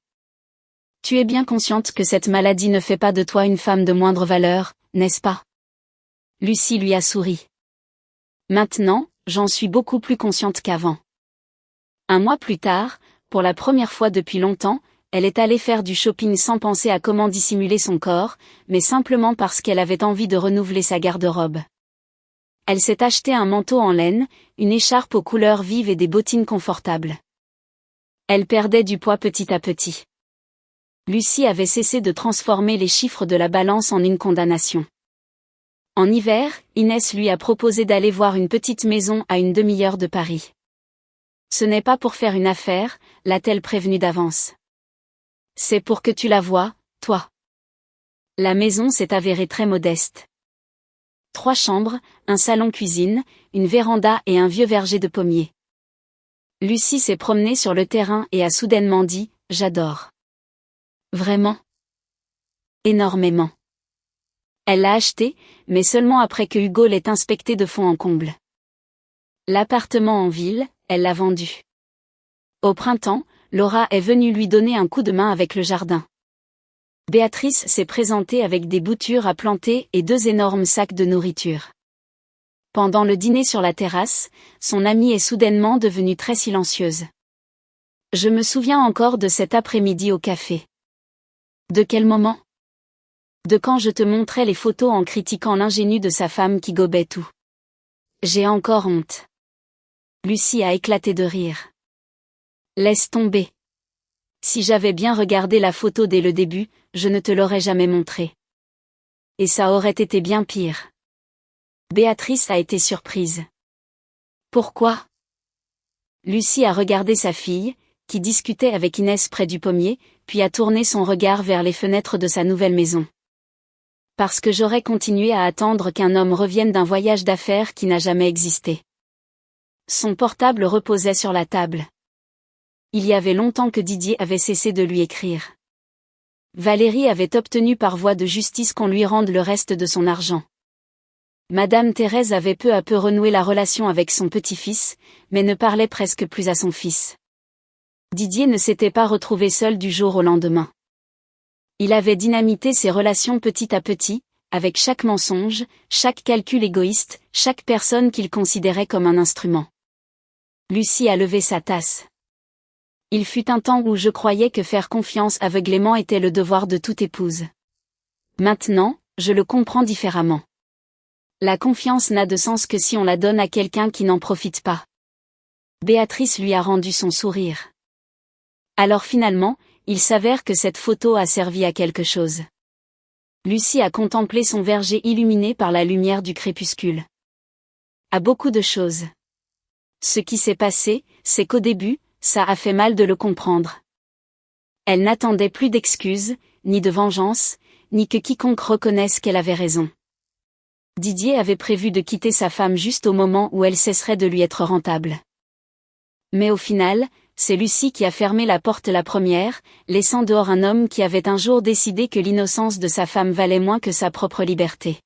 S1: Tu es bien consciente que cette maladie ne fait pas de toi une femme de moindre valeur, n'est-ce pas ? Lucie lui a souri. Maintenant, j'en suis beaucoup plus consciente qu'avant. Un mois plus tard, pour la première fois depuis longtemps, elle est allée faire du shopping sans penser à comment dissimuler son corps, mais simplement parce qu'elle avait envie de renouveler sa garde-robe. Elle s'est acheté un manteau en laine, une écharpe aux couleurs vives et des bottines confortables. Elle perdait du poids petit à petit. Lucie avait cessé de transformer les chiffres de la balance en une condamnation. En hiver, Inès lui a proposé d'aller voir une petite maison à une demi-heure de Paris. Ce n'est pas pour faire une affaire, l'a-t-elle prévenue d'avance. C'est pour que tu la vois, toi. La maison s'est avérée très modeste. 3 chambres, un salon-cuisine, une véranda et un vieux verger de pommiers. Lucie s'est promenée sur le terrain et a soudainement dit « J'adore. » Vraiment ? Énormément. Elle l'a acheté, mais seulement après que Hugo l'ait inspecté de fond en comble. L'appartement en ville, elle l'a vendu. Au printemps, Laura est venue lui donner un coup de main avec le jardin. Béatrice s'est présentée avec des boutures à planter et 2 énormes sacs de nourriture. Pendant le dîner sur la terrasse, son amie est soudainement devenue très silencieuse. Je me souviens encore de cet après-midi au café. De quel moment? De quand je te montrais les photos en critiquant l'ingénu de sa femme qui gobait tout. J'ai encore honte. Lucie a éclaté de rire. Laisse tomber. Si j'avais bien regardé la photo dès le début, je ne te l'aurais jamais montrée. Et ça aurait été bien pire. Béatrice a été surprise. Pourquoi? Lucie a regardé sa fille, qui discutait avec Inès près du pommier, puis a tourné son regard vers les fenêtres de sa nouvelle maison. Parce que j'aurais continué à attendre qu'un homme revienne d'un voyage d'affaires qui n'a jamais existé. Son portable reposait sur la table. Il y avait longtemps que Didier avait cessé de lui écrire. Valérie avait obtenu par voie de justice qu'on lui rende le reste de son argent. Madame Thérèse avait peu à peu renoué la relation avec son petit-fils, mais ne parlait presque plus à son fils. Didier ne s'était pas retrouvé seul du jour au lendemain. Il avait dynamité ses relations petit à petit, avec chaque mensonge, chaque calcul égoïste, chaque personne qu'il considérait comme un instrument. Lucie a levé sa tasse. Il fut un temps où je croyais que faire confiance aveuglément était le devoir de toute épouse. Maintenant, je le comprends différemment. La confiance n'a de sens que si on la donne à quelqu'un qui n'en profite pas. Béatrice lui a rendu son sourire. Alors finalement, il s'avère que cette photo a servi à quelque chose. Lucie a contemplé son verger illuminé par la lumière du crépuscule. À beaucoup de choses. Ce qui s'est passé, c'est qu'au début, ça a fait mal de le comprendre. Elle n'attendait plus d'excuses, ni de vengeance, ni que quiconque reconnaisse qu'elle avait raison. Didier avait prévu de quitter sa femme juste au moment où elle cesserait de lui être rentable. Mais au final, c'est Lucie qui a fermé la porte la première, laissant dehors un homme qui avait un jour décidé que l'innocence de sa femme valait moins que sa propre liberté.